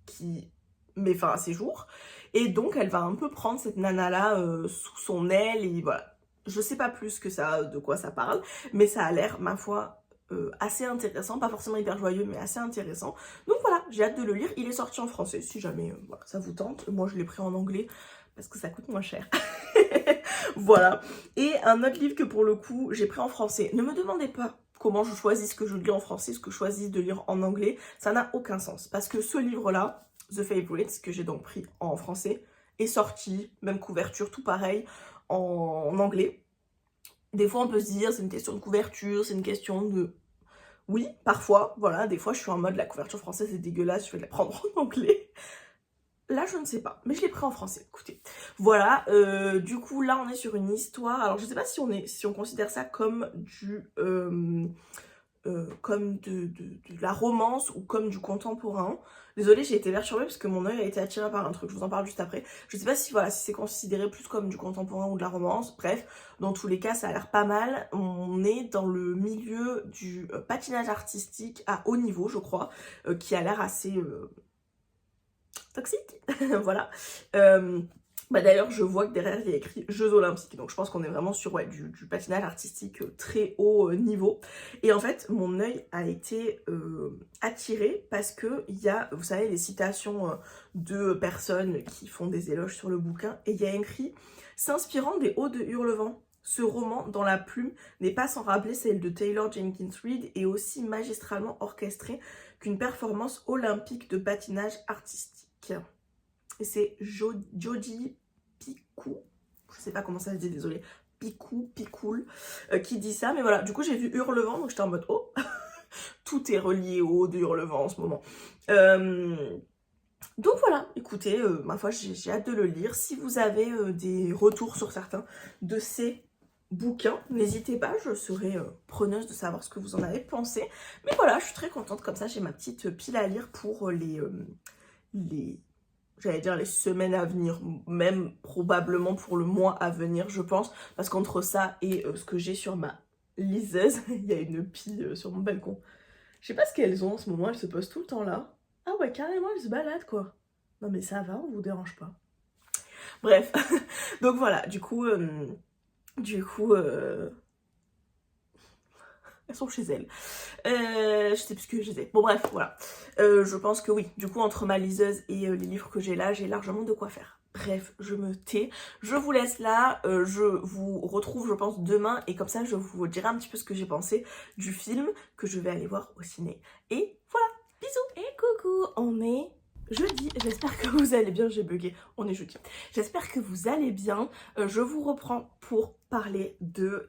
qui met fin à ses jours, et donc elle va un peu prendre cette nana là sous son aile, et voilà, je sais pas plus que ça de quoi ça parle, mais ça a l'air ma foi assez intéressant, pas forcément hyper joyeux mais assez intéressant. Donc voilà, j'ai hâte de le lire. Il est sorti en français si jamais voilà, ça vous tente. Moi je l'ai pris en anglais parce que ça coûte moins cher. Voilà. Et un autre livre que pour le coup j'ai pris en français, ne me demandez pas comment je choisis ce que je lis en français, ce que je choisis de lire en anglais, ça n'a aucun sens, parce que ce livre là, The Favourites, que j'ai donc pris en français, est sorti, même couverture, tout pareil, en anglais. Des fois on peut se dire c'est une question de couverture, c'est une question de... Oui, parfois, voilà, des fois je suis en mode la couverture française est dégueulasse, je vais la prendre en anglais. Là je ne sais pas, mais je l'ai pris en français, écoutez. Voilà, du coup là on est sur une histoire, alors je sais pas si on considère ça comme comme de la romance ou comme du contemporain. Désolée, j'ai été perturbée parce que mon œil a été attiré par un truc, je vous en parle juste après. Je sais pas si voilà, si c'est considéré plus comme du contemporain ou de la romance, bref, dans tous les cas ça a l'air pas mal. On est dans le milieu du patinage artistique à haut niveau je crois, qui a l'air assez toxique, voilà. Bah d'ailleurs, je vois que derrière, il y a écrit Jeux Olympiques. Donc je pense qu'on est vraiment sur ouais, du patinage artistique très haut niveau. Et en fait, mon œil a été attiré parce que il y a, vous savez, les citations de personnes qui font des éloges sur le bouquin. Et il y a écrit « S'inspirant des Hauts de Hurlevent, ce roman, dans la plume, n'est pas sans rappeler celle de Taylor Jenkins Reid et aussi magistralement orchestré qu'une performance olympique de patinage artistique. » Et c'est Jodie Picou, je sais pas comment ça se dit, désolée, Picoul, qui dit ça. Mais voilà, du coup j'ai vu Hurlevent, donc j'étais en mode oh, tout est relié au de Hurlevent en ce moment. Donc voilà, écoutez, ma foi, j'ai hâte de le lire. Si vous avez des retours sur certains de ces bouquins, n'hésitez pas, je serai preneuse de savoir ce que vous en avez pensé. Mais voilà, je suis très contente, comme ça j'ai ma petite pile à lire pour les j'allais dire les semaines à venir, même probablement pour le mois à venir, je pense. Parce qu'entre ça et ce que j'ai sur ma liseuse, il y a une pie sur mon balcon. Je sais pas ce qu'elles ont en ce moment, elles se posent tout le temps là. Ah ouais, carrément, elles se baladent quoi. Non mais ça va, on vous dérange pas. Bref, donc voilà, du coup, elles sont chez elles. Je sais plus ce que je disais. Bon bref, voilà. Je pense que oui, du coup entre ma liseuse et les livres que j'ai là, j'ai largement de quoi faire. Bref, je me tais. Je vous laisse là. Je vous retrouve, je pense, demain. Et comme ça, je vous dirai un petit peu ce que j'ai pensé du film que je vais aller voir au ciné. Et voilà, bisous et coucou. On est jeudi. J'espère que vous allez bien. J'ai bugué. On est jeudi. J'espère que vous allez bien. Je vous reprends pour parler de...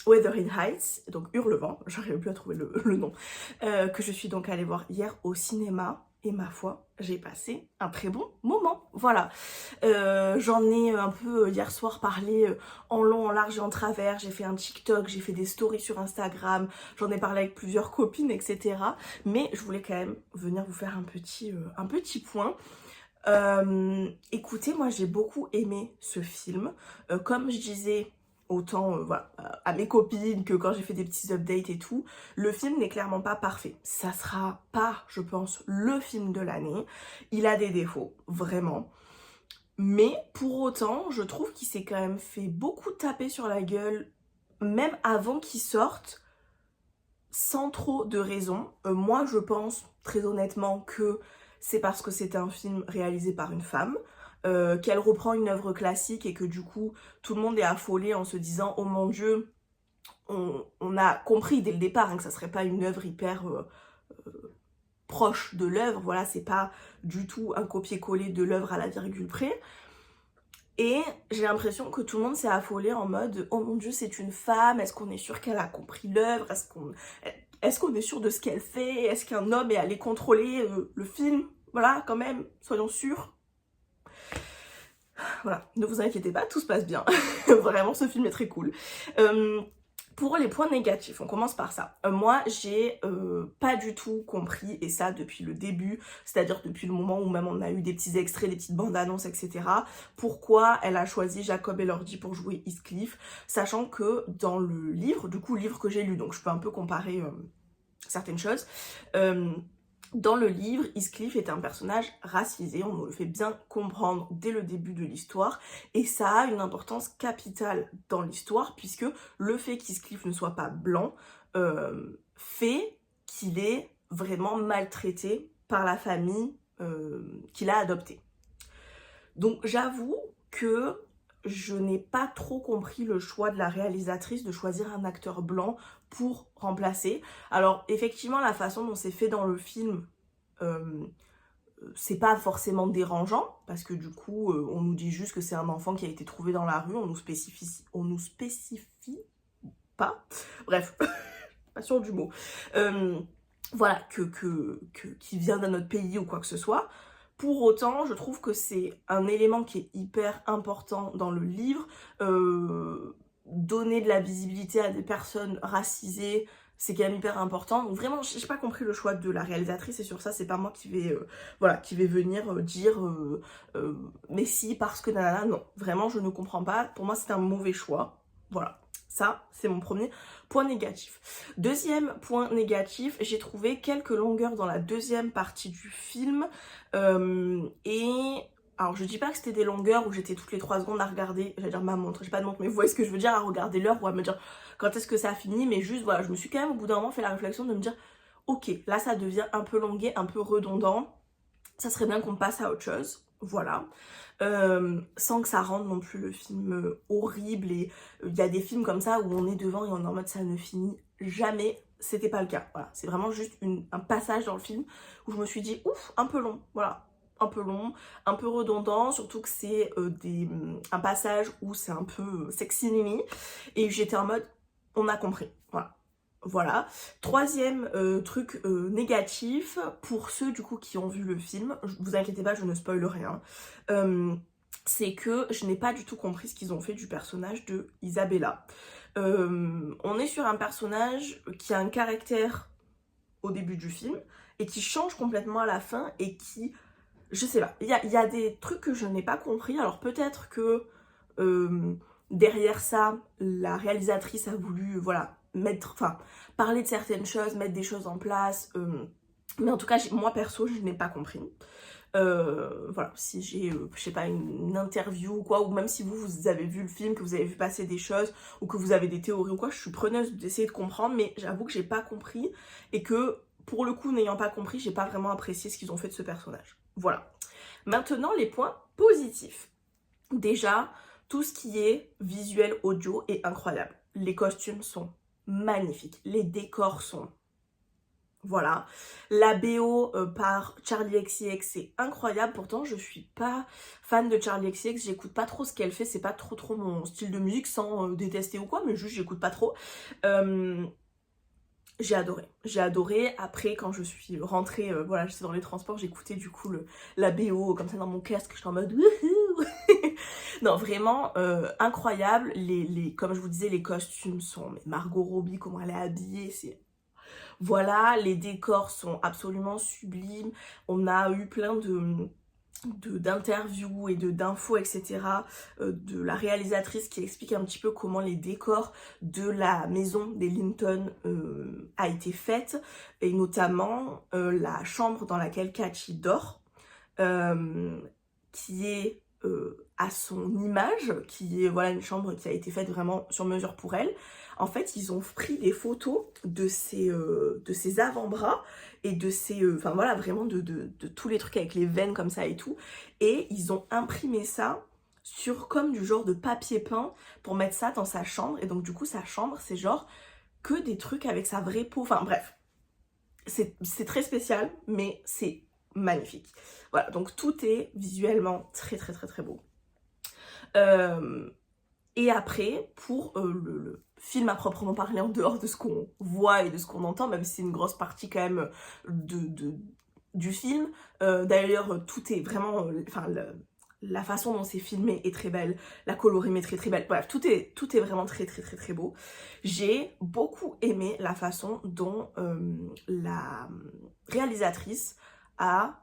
Wuthering Heights, donc Hurlevent, j'arrive plus à trouver le nom, que je suis donc allée voir hier au cinéma, et ma foi, j'ai passé un très bon moment, voilà. J'en ai un peu hier soir parlé en long, en large et en travers, j'ai fait un TikTok, j'ai fait des stories sur Instagram, j'en ai parlé avec plusieurs copines, etc. Mais je voulais quand même venir vous faire un petit point. Écoutez, moi j'ai beaucoup aimé ce film, comme je disais autant voilà, à mes copines que quand j'ai fait des petits updates et tout, le film n'est clairement pas parfait. Ça sera pas, je pense, le film de l'année. Il a des défauts, vraiment. Mais pour autant, je trouve qu'il s'est quand même fait beaucoup taper sur la gueule, même avant qu'il sorte, sans trop de raison. Moi, je pense très honnêtement que c'est parce que c'est un film réalisé par une femme, qu'elle reprend une œuvre classique et que du coup, tout le monde est affolé en se disant « Oh mon Dieu, on a compris dès le départ hein, que ça serait pas une œuvre hyper proche de l'œuvre, voilà, c'est pas du tout un copier-coller de l'œuvre à la virgule près. » Et j'ai l'impression que tout le monde s'est affolé en mode « Oh mon Dieu, c'est une femme, est-ce qu'on est sûr qu'elle a compris l'œuvre? Est-ce qu'on est sûr de ce qu'elle fait? Est-ce qu'un homme est allé contrôler le film? Voilà, quand même, soyons sûrs. » Voilà, ne vous inquiétez pas, tout se passe bien. Vraiment, ce film est très cool. Pour les points négatifs, on commence par ça. Moi, j'ai pas du tout compris, et ça depuis le début, c'est-à-dire depuis le moment où même on a eu des petits extraits, des petites bandes annonces, etc. Pourquoi elle a choisi Jacob Elordi pour jouer Heathcliff, sachant que dans le livre, du coup, le livre que j'ai lu, donc je peux un peu comparer certaines choses, dans le livre, Heathcliff est un personnage racisé, on nous le fait bien comprendre dès le début de l'histoire, et ça a une importance capitale dans l'histoire, puisque le fait qu'Heathcliff ne soit pas blanc fait qu'il est vraiment maltraité par la famille qu'il a adoptée. Donc j'avoue que je n'ai pas trop compris le choix de la réalisatrice de choisir un acteur blanc pour remplacer. Alors effectivement, la façon dont c'est fait dans le film, c'est pas forcément dérangeant, parce que du coup, on nous dit juste que c'est un enfant qui a été trouvé dans la rue, on nous spécifie pas. Bref, pas sûr du mot. Voilà, qui vient d'un autre pays ou quoi que ce soit. Pour autant, je trouve que c'est un élément qui est hyper important dans le livre. Donner de la visibilité à des personnes racisées, c'est quand même hyper important. Donc vraiment, j'ai pas compris le choix de la réalisatrice, et sur ça, c'est pas moi qui vais, qui vais venir dire mais si, parce que nanana, non. Vraiment, je ne comprends pas. Pour moi, c'est un mauvais choix. Voilà. Ça, c'est mon premier point négatif. Deuxième point négatif, j'ai trouvé quelques longueurs dans la deuxième partie du film. Et Alors je dis pas que c'était des longueurs où j'étais toutes les 3 secondes à regarder, j'allais dire ma montre, j'ai pas de montre, mais vous voyez ce que je veux dire, à regarder l'heure ou à me dire quand est-ce que ça a fini, mais juste voilà, je me suis quand même au bout d'un moment fait la réflexion de me dire ok, là ça devient un peu longué, un peu redondant, ça serait bien qu'on passe à autre chose, voilà. Sans que ça rende non plus le film horrible, et il y a des films comme ça où on est devant et on est en mode ça ne finit jamais, c'était pas le cas, voilà. C'est vraiment juste un passage dans le film où je me suis dit ouf, un peu long, voilà. Un peu long, un peu redondant, surtout que c'est un passage où c'est un peu sexy nini, et j'étais en mode on a compris, voilà. Voilà. Troisième truc négatif, pour ceux du coup qui ont vu le film, vous inquiétez pas, je ne spoil rien, c'est que je n'ai pas du tout compris ce qu'ils ont fait du personnage de Isabella. On est sur un personnage qui a un caractère au début du film et qui change complètement à la fin et qui, je sais pas, il y a des trucs que je n'ai pas compris, alors peut-être que derrière ça, la réalisatrice a voulu, voilà, parler de certaines choses, mettre des choses en place, mais en tout cas, moi perso, je n'ai pas compris. Voilà, si j'ai, je sais pas, une interview ou quoi, ou même si vous avez vu le film, que vous avez vu passer des choses, ou que vous avez des théories ou quoi, je suis preneuse d'essayer de comprendre, mais j'avoue que j'ai pas compris, et que, pour le coup, n'ayant pas compris, j'ai pas vraiment apprécié ce qu'ils ont fait de ce personnage. Voilà. Maintenant, les points positifs. Déjà, tout ce qui est visuel, audio est incroyable. Les costumes sont magnifiques, les décors sont... Voilà. La BO par Charli XCX, c'est incroyable. Pourtant, je suis pas fan de Charli XCX, j'écoute pas trop ce qu'elle fait, c'est pas trop mon style de musique, sans détester ou quoi, mais juste j'écoute pas trop. J'ai adoré. Après, quand je suis rentrée, voilà, j'étais dans les transports, j'écoutais du coup la BO comme ça dans mon casque, j'étais en mode wouhou. Non, vraiment incroyable. Comme je vous disais, les costumes sont... Mais Margot Robbie, comment elle est habillée, c'est... Voilà, les décors sont absolument sublimes. On a eu plein d'interviews et d'infos, etc. De la réalisatrice qui explique un petit peu comment les décors de la maison des Linton a été faite, et notamment la chambre dans laquelle Kachi dort, qui est à son image, qui est voilà une chambre qui a été faite vraiment sur mesure pour elle. En fait, ils ont pris des photos de ses avant-bras et de ses... Enfin voilà, vraiment de tous les trucs avec les veines comme ça et tout. Et ils ont imprimé ça sur comme du genre de papier peint pour mettre ça dans sa chambre. Et donc du coup, sa chambre, c'est genre que des trucs avec sa vraie peau. Enfin bref, c'est très spécial, mais c'est magnifique. Voilà, donc tout est visuellement très beau. Et après, pour le film à proprement parler, en dehors de ce qu'on voit et de ce qu'on entend, même si c'est une grosse partie quand même du film, d'ailleurs tout est vraiment, la façon dont c'est filmé est très belle, la colorimétrie est très belle, bref, tout est vraiment très beau. J'ai beaucoup aimé la façon dont la réalisatrice a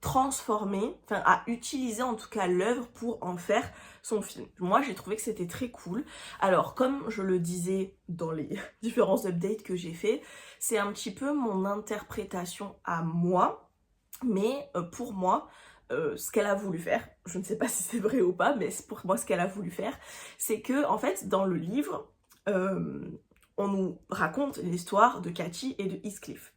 transformé, enfin a utilisé en tout cas l'œuvre pour en faire son film. Moi j'ai trouvé que c'était très cool. Alors comme je le disais dans les différents updates que j'ai fait, c'est un petit peu mon interprétation à moi, mais pour moi, ce qu'elle a voulu faire, je ne sais pas si c'est vrai ou pas, mais pour moi ce qu'elle a voulu faire, c'est que en fait dans le livre, on nous raconte l'histoire de Kachi et de Heathcliff.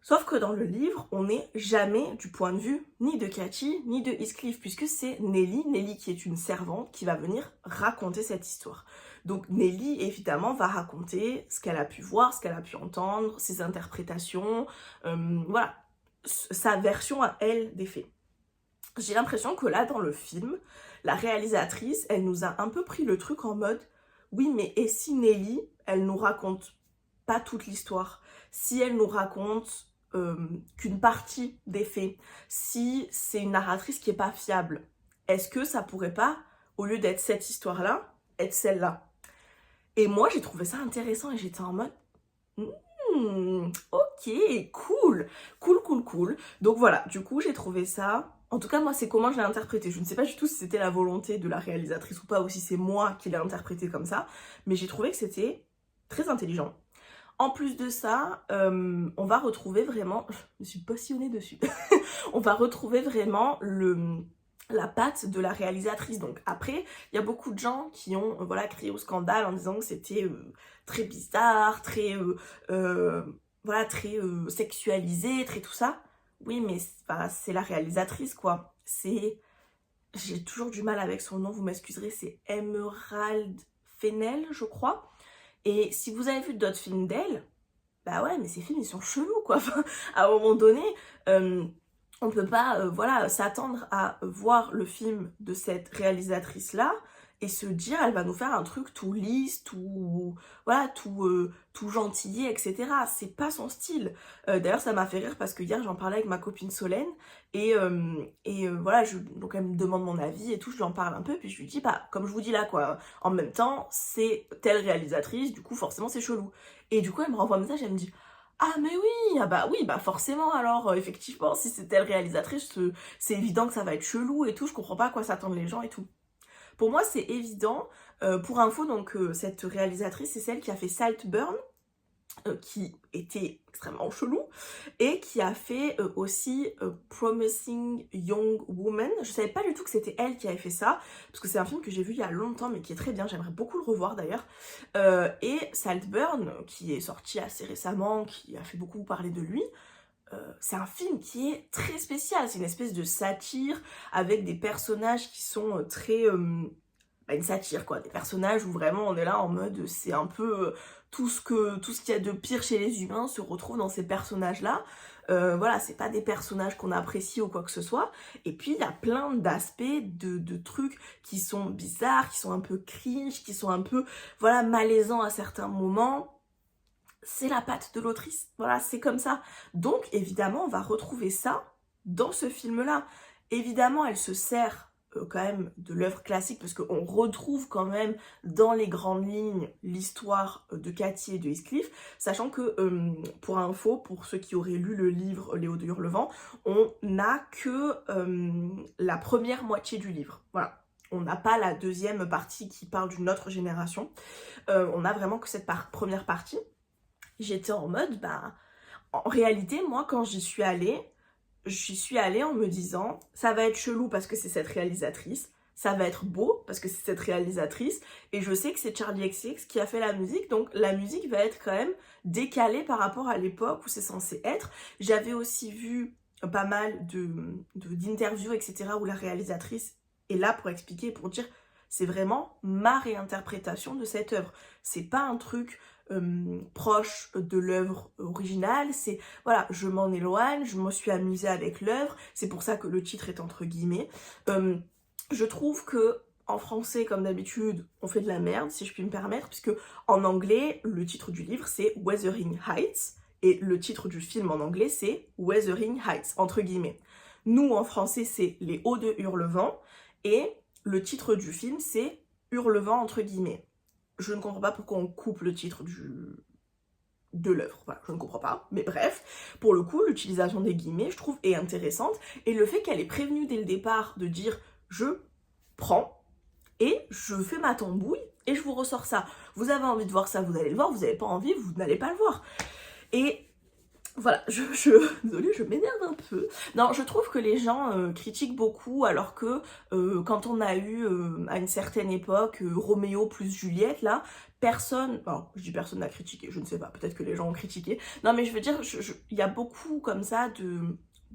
Sauf que dans le livre, on n'est jamais du point de vue ni de Kachi ni de Heathcliff, puisque c'est Nelly qui est une servante qui va venir raconter cette histoire. Donc Nelly, évidemment, va raconter ce qu'elle a pu voir, ce qu'elle a pu entendre, ses interprétations, voilà, sa version à elle des faits. J'ai l'impression que là, dans le film, la réalisatrice, elle nous a un peu pris le truc en mode « Oui, mais et si Nelly, elle nous raconte pas toute l'histoire ? Si elle nous raconte qu'une partie des faits, si c'est une narratrice qui est pas fiable, est-ce que ça pourrait pas, au lieu d'être cette histoire-là, être celle-là ?» Et moi, j'ai trouvé ça intéressant et j'étais en mode ok, cool. Donc voilà, du coup, j'ai trouvé ça... En tout cas, moi, c'est comment je l'ai interprété. Je ne sais pas du tout si c'était la volonté de la réalisatrice ou pas, ou si c'est moi qui l'ai interprété comme ça, mais j'ai trouvé que c'était très intelligent. En plus de ça, on va retrouver vraiment, je me suis passionnée dessus, on va retrouver vraiment la patte de la réalisatrice. Donc après, il y a beaucoup de gens qui ont voilà, crié au scandale en disant que c'était très bizarre, très voilà, très sexualisé, très tout ça. Oui, mais c'est la réalisatrice, quoi. J'ai toujours du mal avec son nom, vous m'excuserez, c'est Emerald Fennell, je crois. Et si vous avez vu d'autres films d'elle, bah ouais, mais ces films, ils sont chelous, quoi. Enfin, à un moment donné, on peut pas, voilà, s'attendre à voir le film de cette réalisatrice-là et se dire, elle va nous faire un truc tout lisse, tout, voilà, tout gentillet, etc. C'est pas son style. D'ailleurs, ça m'a fait rire parce que hier, j'en parlais avec ma copine Solène et voilà, donc elle me demande mon avis et tout, je lui en parle un peu, puis je lui dis, bah, comme je vous dis là, quoi, en même temps, c'est telle réalisatrice, du coup, forcément, c'est chelou. Et du coup, elle me renvoie un message, elle me dit, ah mais oui, ah bah oui, bah forcément alors, effectivement, si c'est telle réalisatrice, c'est évident que ça va être chelou et tout, je comprends pas à quoi s'attendent les gens et tout. Pour moi, c'est évident. Pour info, donc cette réalisatrice, c'est celle qui a fait Saltburn, qui était extrêmement chelou, et qui a fait aussi Promising Young Woman. Je savais pas du tout que c'était elle qui avait fait ça, parce que c'est un film que j'ai vu il y a longtemps, mais qui est très bien, j'aimerais beaucoup le revoir d'ailleurs. Et Saltburn, qui est sorti assez récemment, qui a fait beaucoup parler de lui, c'est un film qui est très spécial, c'est une espèce de satire, avec des personnages qui sont très... une satire quoi, des personnages où vraiment on est là en mode c'est un peu tout ce qu'il y a de pire chez les humains se retrouve dans ces personnages là. Voilà, c'est pas des personnages qu'on apprécie ou quoi que ce soit, et puis il y a plein d'aspects de trucs qui sont bizarres, qui sont un peu cringe, qui sont un peu voilà malaisants à certains moments. C'est la patte de l'autrice, voilà, c'est comme ça. Donc évidemment on va retrouver ça dans ce film là. Évidemment elle se sert quand même de l'œuvre classique, parce qu'on retrouve quand même dans les grandes lignes l'histoire de Cathy et de Heathcliff, sachant que, pour info, pour ceux qui auraient lu le livre Léo de Hurlevent, on n'a que la première moitié du livre, voilà. On n'a pas la deuxième partie qui parle d'une autre génération, on a vraiment que cette première partie. J'étais en mode, bah, en réalité, moi, quand j'y suis allée en me disant, ça va être chelou parce que c'est cette réalisatrice, ça va être beau parce que c'est cette réalisatrice, et je sais que c'est Charlie XX qui a fait la musique, donc la musique va être quand même décalée par rapport à l'époque où c'est censé être. J'avais aussi vu pas mal d'interviews, etc., où la réalisatrice est là pour expliquer, pour dire, c'est vraiment ma réinterprétation de cette œuvre. C'est pas un truc proche de l'œuvre originale, c'est voilà, je m'en éloigne, je me suis amusée avec l'œuvre, c'est pour ça que le titre est entre guillemets. Je trouve que en français, comme d'habitude, on fait de la merde, si je puis me permettre, puisque en anglais, le titre du livre c'est Wuthering Heights, et le titre du film en anglais c'est Wuthering Heights, entre guillemets. Nous, en français, c'est Les Hauts de Hurlevent, et le titre du film c'est Hurlevent, entre guillemets. Je ne comprends pas pourquoi on coupe le titre de l'œuvre, voilà, je ne comprends pas, mais bref, pour le coup, l'utilisation des guillemets, je trouve, est intéressante, et le fait qu'elle ait prévenu dès le départ de dire « je prends et je fais ma tambouille et je vous ressors ça. Vous avez envie de voir ça, vous allez le voir, vous n'avez pas envie, vous n'allez pas le voir. » Et voilà, désolée, je m'énerve un peu. Non, je trouve que les gens critiquent beaucoup, alors que quand on a eu, à une certaine époque, Roméo plus Juliette, là, personne, alors je dis personne n'a critiqué, je ne sais pas, peut-être que les gens ont critiqué. Non, mais je veux dire, il y a beaucoup comme ça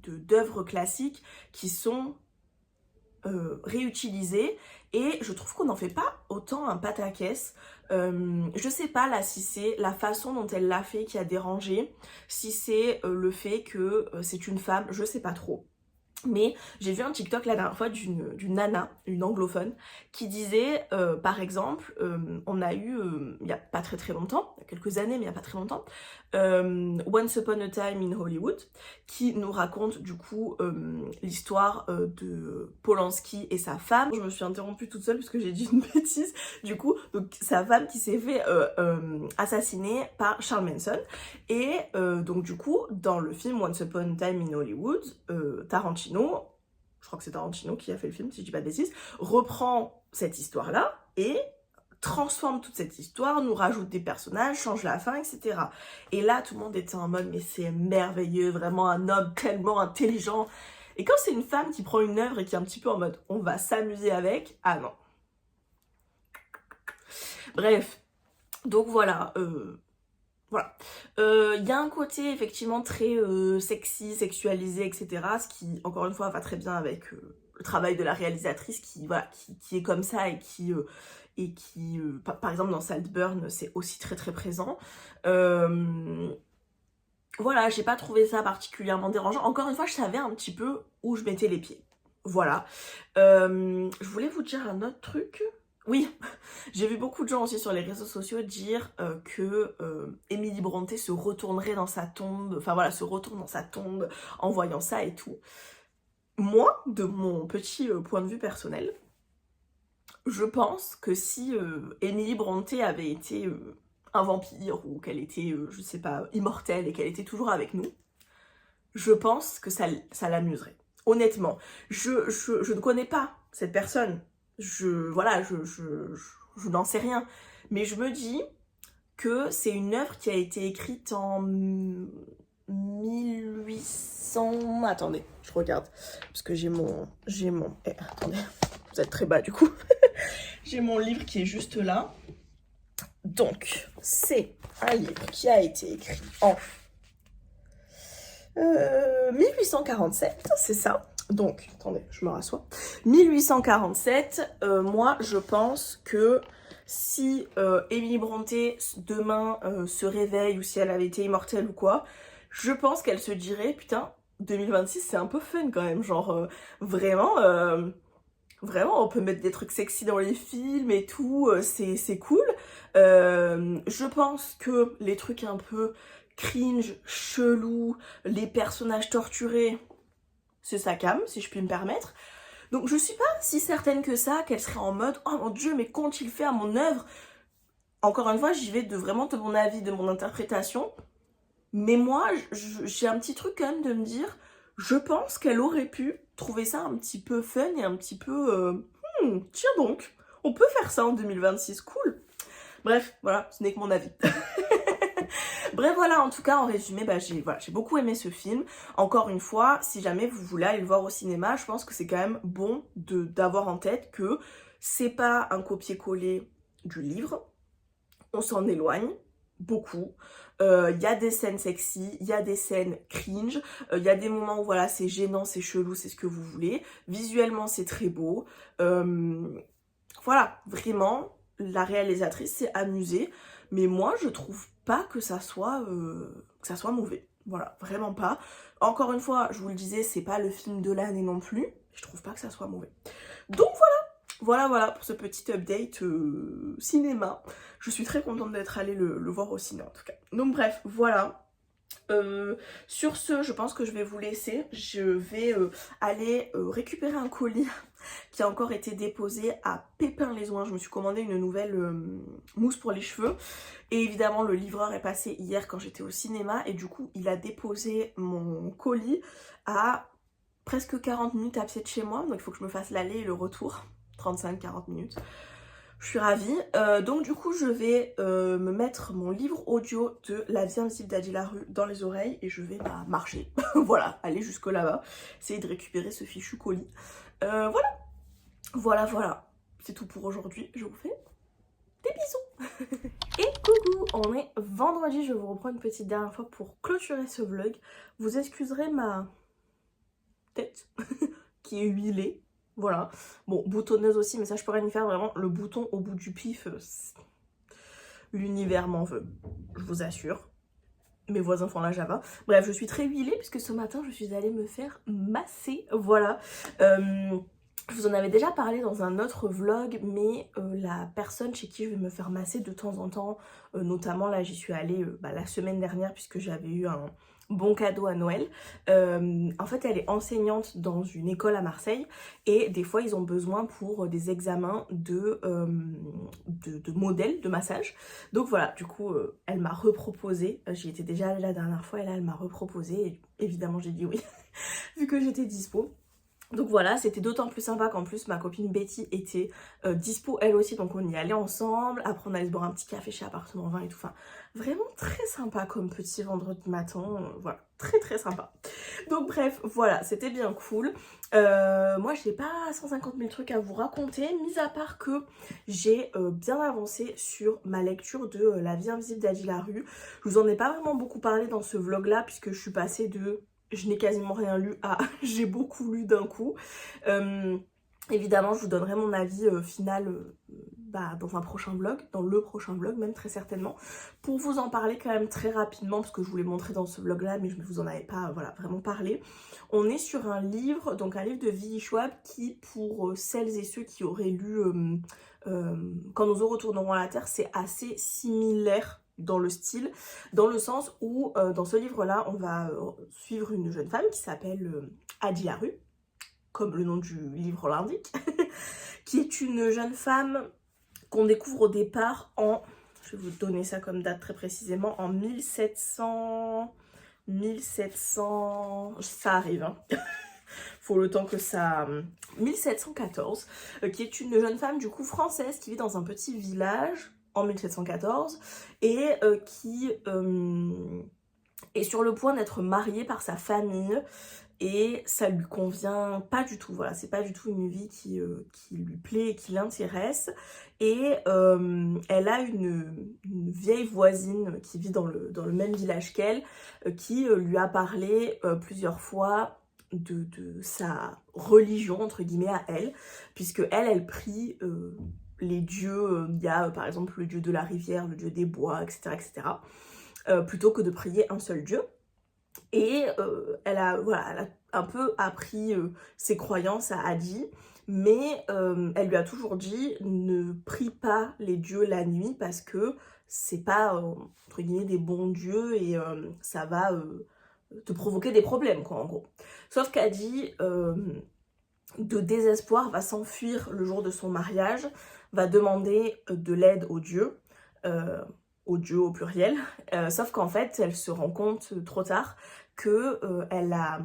d'œuvres classiques qui sont réutilisées, et je trouve qu'on n'en fait pas autant un pataquès. Je sais pas là si c'est la façon dont elle l'a fait qui a dérangé, si c'est le fait que c'est une femme, je sais pas trop. Mais j'ai vu un TikTok la dernière fois d'une nana, une anglophone, qui disait, par exemple, on a eu, il y a pas très longtemps, il y a quelques années, mais il y a pas très longtemps, Once Upon a Time in Hollywood, qui nous raconte du coup l'histoire de Polanski et sa femme. Je me suis interrompue toute seule parce que j'ai dit une bêtise, du coup, donc sa femme qui s'est fait assassiner par Charles Manson. Et donc du coup, dans le film Once Upon a Time in Hollywood, Tarantino, je crois que c'est Tarantino qui a fait le film si je dis pas de bêtises, reprend cette histoire-là et transforme toute cette histoire, nous rajoute des personnages, change la fin, etc. Et là, tout le monde était en mode, mais c'est merveilleux, vraiment un homme tellement intelligent. Et quand c'est une femme qui prend une œuvre et qui est un petit peu en mode, on va s'amuser avec, ah non. Bref, donc voilà, voilà. Y a un côté effectivement très sexy, sexualisé, etc. Ce qui, encore une fois, va très bien avec le travail de la réalisatrice qui, voilà, qui est comme ça et qui par exemple dans Saltburn, c'est aussi très très présent. Voilà, j'ai pas trouvé ça particulièrement dérangeant. Encore une fois, je savais un petit peu où je mettais les pieds. Voilà. Je voulais vous dire un autre truc. Oui, j'ai vu beaucoup de gens aussi sur les réseaux sociaux dire que Emily Brontë se retournerait dans sa tombe, enfin voilà, se retourne dans sa tombe en voyant ça et tout. Moi, de mon petit point de vue personnel, je pense que si Emily Brontë avait été un vampire ou qu'elle était, je sais pas, immortelle et qu'elle était toujours avec nous, je pense que ça l'amuserait. Honnêtement, je ne connais pas cette personne. Voilà, je n'en sais rien. Mais je me dis que c'est une œuvre qui a été écrite en 1800... Attendez, je regarde. Parce que j'ai mon... attendez, vous êtes très bas du coup. J'ai mon livre qui est juste là. Donc, c'est un livre qui a été écrit en 1847, c'est ça. Donc, attendez, je me rassois. 1847, moi, je pense que si Emily Brontë, demain, se réveille, ou si elle avait été immortelle ou quoi, je pense qu'elle se dirait, putain, 2026, c'est un peu fun quand même. Genre, vraiment, on peut mettre des trucs sexy dans les films et tout, c'est cool. Je pense que les trucs un peu cringe, chelou, les personnages torturés, c'est sa came, si je puis me permettre. Donc je suis pas si certaine que ça, qu'elle serait en mode « Oh mon Dieu, mais qu'ont-ils fait à mon œuvre ?» Encore une fois, j'y vais vraiment de mon avis, de mon interprétation. Mais moi, j'ai un petit truc quand même de me dire, je pense qu'elle aurait pu trouver ça un petit peu fun et un petit peu... tiens donc, on peut faire ça en 2026, cool. Bref, voilà, ce n'est que mon avis. Bref, voilà, en tout cas, en résumé, j'ai beaucoup aimé ce film. Encore une fois, si jamais vous voulez aller le voir au cinéma, je pense que c'est quand même bon d'avoir en tête que c'est pas un copier-coller du livre. On s'en éloigne beaucoup. Il y a des scènes sexy, il y a des scènes cringe, il y a des moments où voilà, c'est gênant, c'est chelou, c'est ce que vous voulez. Visuellement, c'est très beau. Voilà, vraiment, la réalisatrice s'est amusée. Mais moi, je trouve pas que ça soit mauvais. Voilà, vraiment pas. Encore une fois, je vous le disais, c'est pas le film de l'année non plus. Je trouve pas que ça soit mauvais. Donc voilà pour ce petit update cinéma. Je suis très contente d'être allée le voir au ciné en tout cas. Donc bref, voilà. Sur ce, je pense que je vais vous laisser. Je vais aller récupérer un colis qui a encore été déposé à Pépin-les-Ouins. Je me suis commandé une nouvelle mousse pour les cheveux. Et évidemment, le livreur est passé hier quand j'étais au cinéma. Et du coup, il a déposé mon colis à presque 40 minutes à pied de chez moi. Donc il faut que je me fasse l'aller et le retour. 35-40 minutes. Je suis ravie. Donc du coup, je vais me mettre mon livre audio de La vie invisible d'Adi Larue dans les oreilles et je vais marcher. Voilà, aller jusque là-bas. Essayer de récupérer ce fichu colis. Voilà. C'est tout pour aujourd'hui. Je vous fais des bisous. Et coucou, on est vendredi. Je vous reprends une petite dernière fois pour clôturer ce vlog. Vous excuserez ma tête qui est huilée. Voilà, bon, boutonneuse aussi, mais ça je pourrais y faire vraiment le bouton au bout du pif. L'univers m'en veut, je vous assure. Mes voisins font la Java. Bref, je suis très huilée puisque ce matin je suis allée me faire masser, voilà. Je vous en avais déjà parlé dans un autre vlog, mais la personne chez qui je vais me faire masser de temps en temps, notamment là j'y suis allée la semaine dernière puisque j'avais eu un bon cadeau à Noël. En fait, elle est enseignante dans une école à Marseille et des fois, ils ont besoin pour des examens de modèles de massage. Donc voilà, du coup, elle m'a reproposé. J'y étais déjà allée la dernière fois et là, elle m'a reproposé. Et évidemment, j'ai dit oui, vu que j'étais dispo. Donc voilà, c'était d'autant plus sympa qu'en plus ma copine Betty était dispo elle aussi, donc on y allait ensemble. Après on allait se boire un petit café chez Appartement 20 et tout. Enfin, vraiment très sympa comme petit vendredi matin. Voilà, très très sympa. Donc bref, voilà, c'était bien cool. Moi j'ai pas 150 000 trucs à vous raconter, mis à part que j'ai bien avancé sur ma lecture de La vie invisible d'Adi Larue. Je vous en ai pas vraiment beaucoup parlé dans ce vlog là, puisque je suis passée de je n'ai quasiment rien lu à j'ai beaucoup lu d'un coup. Évidemment, je vous donnerai mon avis final dans un prochain vlog, dans le prochain vlog même très certainement, pour vous en parler quand même très rapidement, parce que je vous l'ai montré dans ce vlog là, mais je ne vous en avais pas voilà, vraiment parlé. On est sur un livre, donc un livre de V.E. Schwab qui, pour celles et ceux qui auraient lu Quand nos eaux retourneront à la Terre, c'est assez similaire dans le style, dans le sens où dans ce livre-là, on va suivre une jeune femme qui s'appelle Adi Larue, comme le nom du livre l'indique, qui est une jeune femme qu'on découvre au départ en, je vais vous donner ça comme date très précisément, en 1700, ça arrive, hein. Faut le temps que ça... 1714, qui est une jeune femme du coup française qui vit dans un petit village en 1714 et qui est sur le point d'être mariée par sa famille et ça lui convient pas du tout, voilà, c'est pas du tout une vie qui lui plaît et qui l'intéresse. Et elle a une vieille voisine qui vit dans le même village qu'elle, qui lui a parlé plusieurs fois de sa religion entre guillemets à elle, puisque elle prie les dieux, il y a par exemple le dieu de la rivière, le dieu des bois, etc. Plutôt que de prier un seul dieu. Et elle a un peu appris ses croyances à Adi, mais elle lui a toujours dit ne prie pas les dieux la nuit parce que c'est pas entre guillemets des bons dieux et ça va te provoquer des problèmes quoi en gros. Sauf qu'Adi de désespoir va s'enfuir le jour de son mariage, va demander de l'aide aux dieux au pluriel, sauf qu'en fait elle se rend compte trop tard que elle a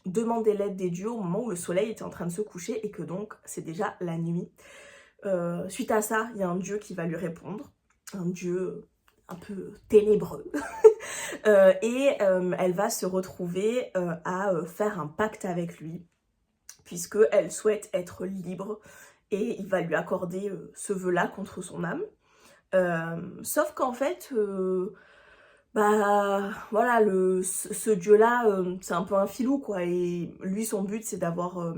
demandé l'aide des dieux au moment où le soleil était en train de se coucher et que donc c'est déjà la nuit. Suite à ça, il y a un dieu qui va lui répondre, un dieu un peu ténébreux, et elle va se retrouver à faire un pacte avec lui, puisqu'elle souhaite être libre et il va lui accorder ce vœu-là contre son âme. Sauf qu'en fait, voilà, ce dieu-là, c'est un peu un filou quoi, et lui son but c'est d'avoir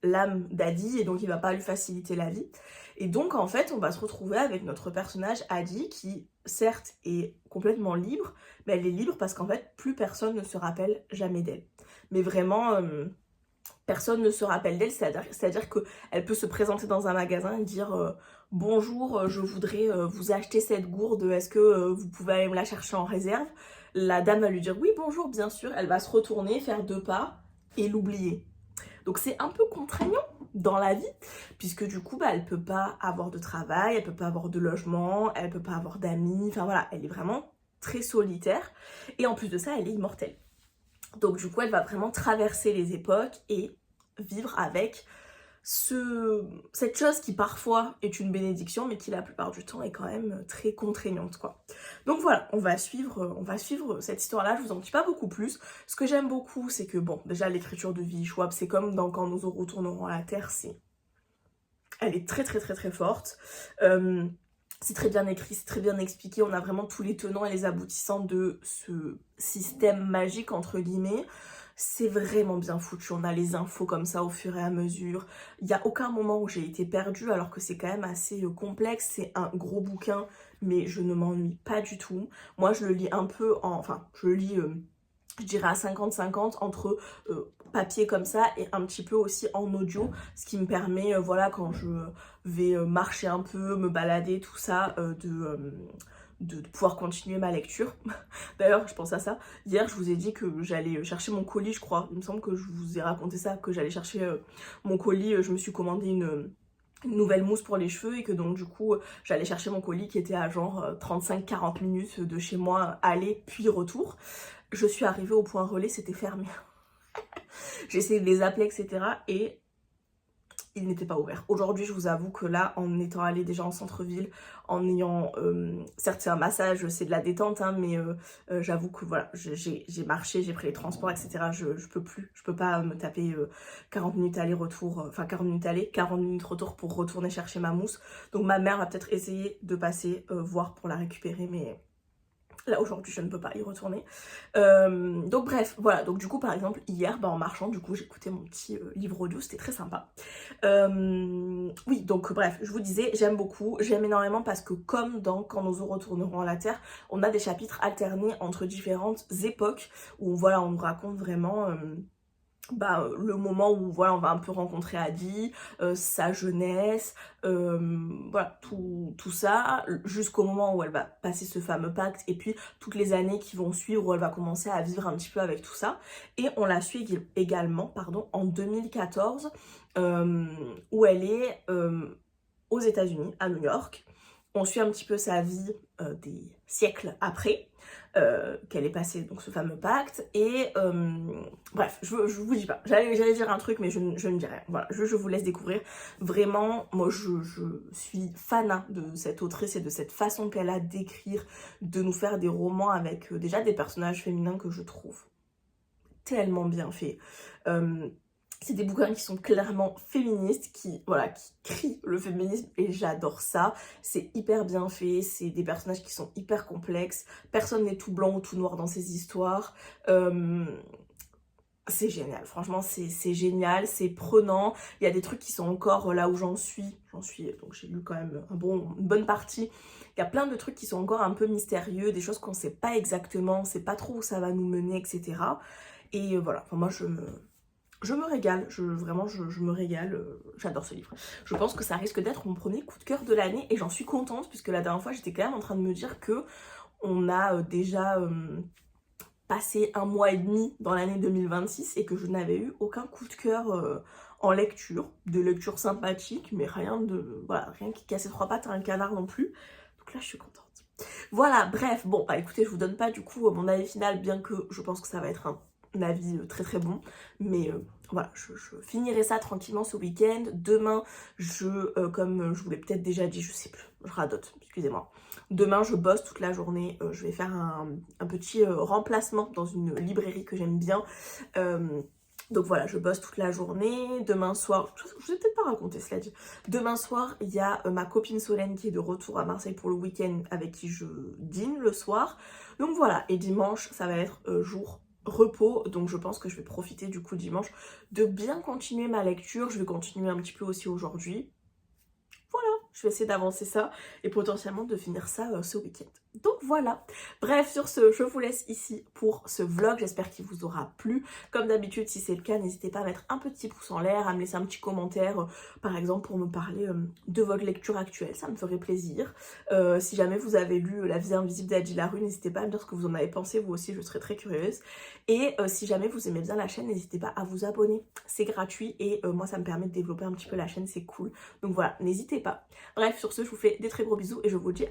l'âme d'Adi et donc il va pas lui faciliter la vie. Et donc en fait on va se retrouver avec notre personnage Adi qui certes est complètement libre, mais elle est libre parce qu'en fait plus personne ne se rappelle jamais d'elle. Mais vraiment... personne ne se rappelle d'elle, c'est-à-dire qu'elle peut se présenter dans un magasin et dire bonjour, je voudrais vous acheter cette gourde, est-ce que vous pouvez aller me la chercher en réserve? La dame va lui dire oui bonjour bien sûr, elle va se retourner, faire 2 pas et l'oublier. Donc c'est un peu contraignant dans la vie, puisque du coup elle peut pas avoir de travail, elle peut pas avoir de logement, elle peut pas avoir d'amis, enfin voilà, elle est vraiment très solitaire et en plus de ça elle est immortelle. Donc du coup, elle va vraiment traverser les époques et vivre avec cette chose qui parfois est une bénédiction, mais qui la plupart du temps est quand même très contraignante, quoi. Donc voilà, on va suivre cette histoire-là, je vous en dis pas beaucoup plus. Ce que j'aime beaucoup, c'est que, bon, déjà l'écriture de V.E. Schwab, c'est comme dans Quand nos eaux retourneront à la Terre, elle est très forte. C'est très bien écrit, c'est très bien expliqué, on a vraiment tous les tenants et les aboutissants de ce système magique entre guillemets. C'est vraiment bien foutu, on a les infos comme ça au fur et à mesure. Il n'y a aucun moment où j'ai été perdue alors que c'est quand même assez complexe, c'est un gros bouquin mais je ne m'ennuie pas du tout. Moi je le lis un peu je le lis je dirais à 50-50 entre papier comme ça et un petit peu aussi en audio, ce qui me permet, voilà, quand je vais marcher un peu, me balader, tout ça, de pouvoir continuer ma lecture. D'ailleurs, je pense à ça. Hier, je vous ai dit que j'allais chercher mon colis, je crois. Il me semble que je vous ai raconté ça, que j'allais chercher mon colis. Je me suis commandé une nouvelle mousse pour les cheveux et que donc du coup j'allais chercher mon colis qui était à genre 35-40 minutes de chez moi, aller puis retour. Je suis arrivée au point relais, c'était fermé. J'ai essayé de les appeler, etc. Et ils n'étaient pas ouverts. Aujourd'hui, je vous avoue que là, en étant allée déjà en centre-ville, en ayant... certes, c'est un massage, c'est de la détente, hein, mais j'avoue que voilà, j'ai marché, j'ai pris les transports, etc. Je peux plus, je peux pas me taper 40 minutes aller-retour, enfin 40 minutes aller, 40 minutes retour pour retourner chercher ma mousse. Donc ma mère va peut-être essayer de passer voir pour la récupérer, mais... Là aujourd'hui je ne peux pas y retourner. Donc bref, voilà. Donc du coup par exemple hier en marchant du coup j'écoutais mon petit livre audio, c'était très sympa. Oui donc bref, je vous disais j'aime beaucoup, j'aime énormément parce que comme dans Quand nos os retourneront à la terre, on a des chapitres alternés entre différentes époques où voilà on nous raconte vraiment... le moment où voilà on va un peu rencontrer Adi, sa jeunesse, voilà tout ça, jusqu'au moment où elle va passer ce fameux pacte et puis toutes les années qui vont suivre où elle va commencer à vivre un petit peu avec tout ça. Et on la suit également en 2014 où elle est aux États-Unis, à New York. On suit un petit peu sa vie des siècles après qu'elle ait passé donc ce fameux pacte. Et bref, je vous dis pas. J'allais dire un truc, mais je ne dis rien. Voilà, je vous laisse découvrir. Vraiment, moi je suis fan de cette autrice et de cette façon qu'elle a d'écrire, de nous faire des romans avec déjà des personnages féminins que je trouve tellement bien faits. C'est des bouquins qui sont clairement féministes, qui crient le féminisme et j'adore ça. C'est hyper bien fait, c'est des personnages qui sont hyper complexes. Personne n'est tout blanc ou tout noir dans ces histoires. C'est génial, franchement c'est génial, c'est prenant. Il y a des trucs qui sont encore là où j'en suis, donc j'ai lu quand même une bonne partie. Il y a plein de trucs qui sont encore un peu mystérieux, des choses qu'on sait pas exactement, on sait pas trop où ça va nous mener, etc. Et voilà, enfin, moi je me régale, vraiment je me régale, j'adore ce livre. Je pense que ça risque d'être mon premier coup de cœur de l'année et j'en suis contente puisque la dernière fois j'étais quand même en train de me dire que on a déjà passé un mois et demi dans l'année 2026 et que je n'avais eu aucun coup de cœur en lecture, de lecture sympathique, mais rien qui cassait trois pattes à un canard non plus. Donc là je suis contente. Voilà, bref, bon bah écoutez, je vous donne pas du coup mon avis final, bien que je pense que ça va être un avis très très bon, mais voilà, je finirai ça tranquillement ce week-end. Demain, comme je vous l'ai peut-être déjà dit, je sais plus, je radote, excusez-moi. Demain, je bosse toute la journée, je vais faire un petit remplacement dans une librairie que j'aime bien. Donc voilà, je bosse toute la journée. Demain soir, je vous ai peut-être pas raconté cela dit. Demain soir, il y a ma copine Solène qui est de retour à Marseille pour le week-end avec qui je dîne le soir. Donc voilà, et dimanche, ça va être jour repos, donc je pense que je vais profiter du coup dimanche de bien continuer ma lecture. Je vais continuer un petit peu aussi aujourd'hui. Voilà, je vais essayer d'avancer ça et potentiellement de finir ça ce week-end. Donc voilà, bref sur ce, je vous laisse ici pour ce vlog, j'espère qu'il vous aura plu. Comme d'habitude, si c'est le cas, n'hésitez pas à mettre un petit pouce en l'air, à me laisser un petit commentaire, par exemple pour me parler de votre lecture actuelle, ça me ferait plaisir. Si jamais vous avez lu La vie invisible d'Adi Larue, n'hésitez pas à me dire ce que vous en avez pensé, vous aussi je serais très curieuse. Et si jamais vous aimez bien la chaîne, n'hésitez pas à vous abonner, c'est gratuit et moi ça me permet de développer un petit peu la chaîne, c'est cool. Donc voilà, n'hésitez pas. Bref, sur ce, je vous fais des très gros bisous et je vous dis à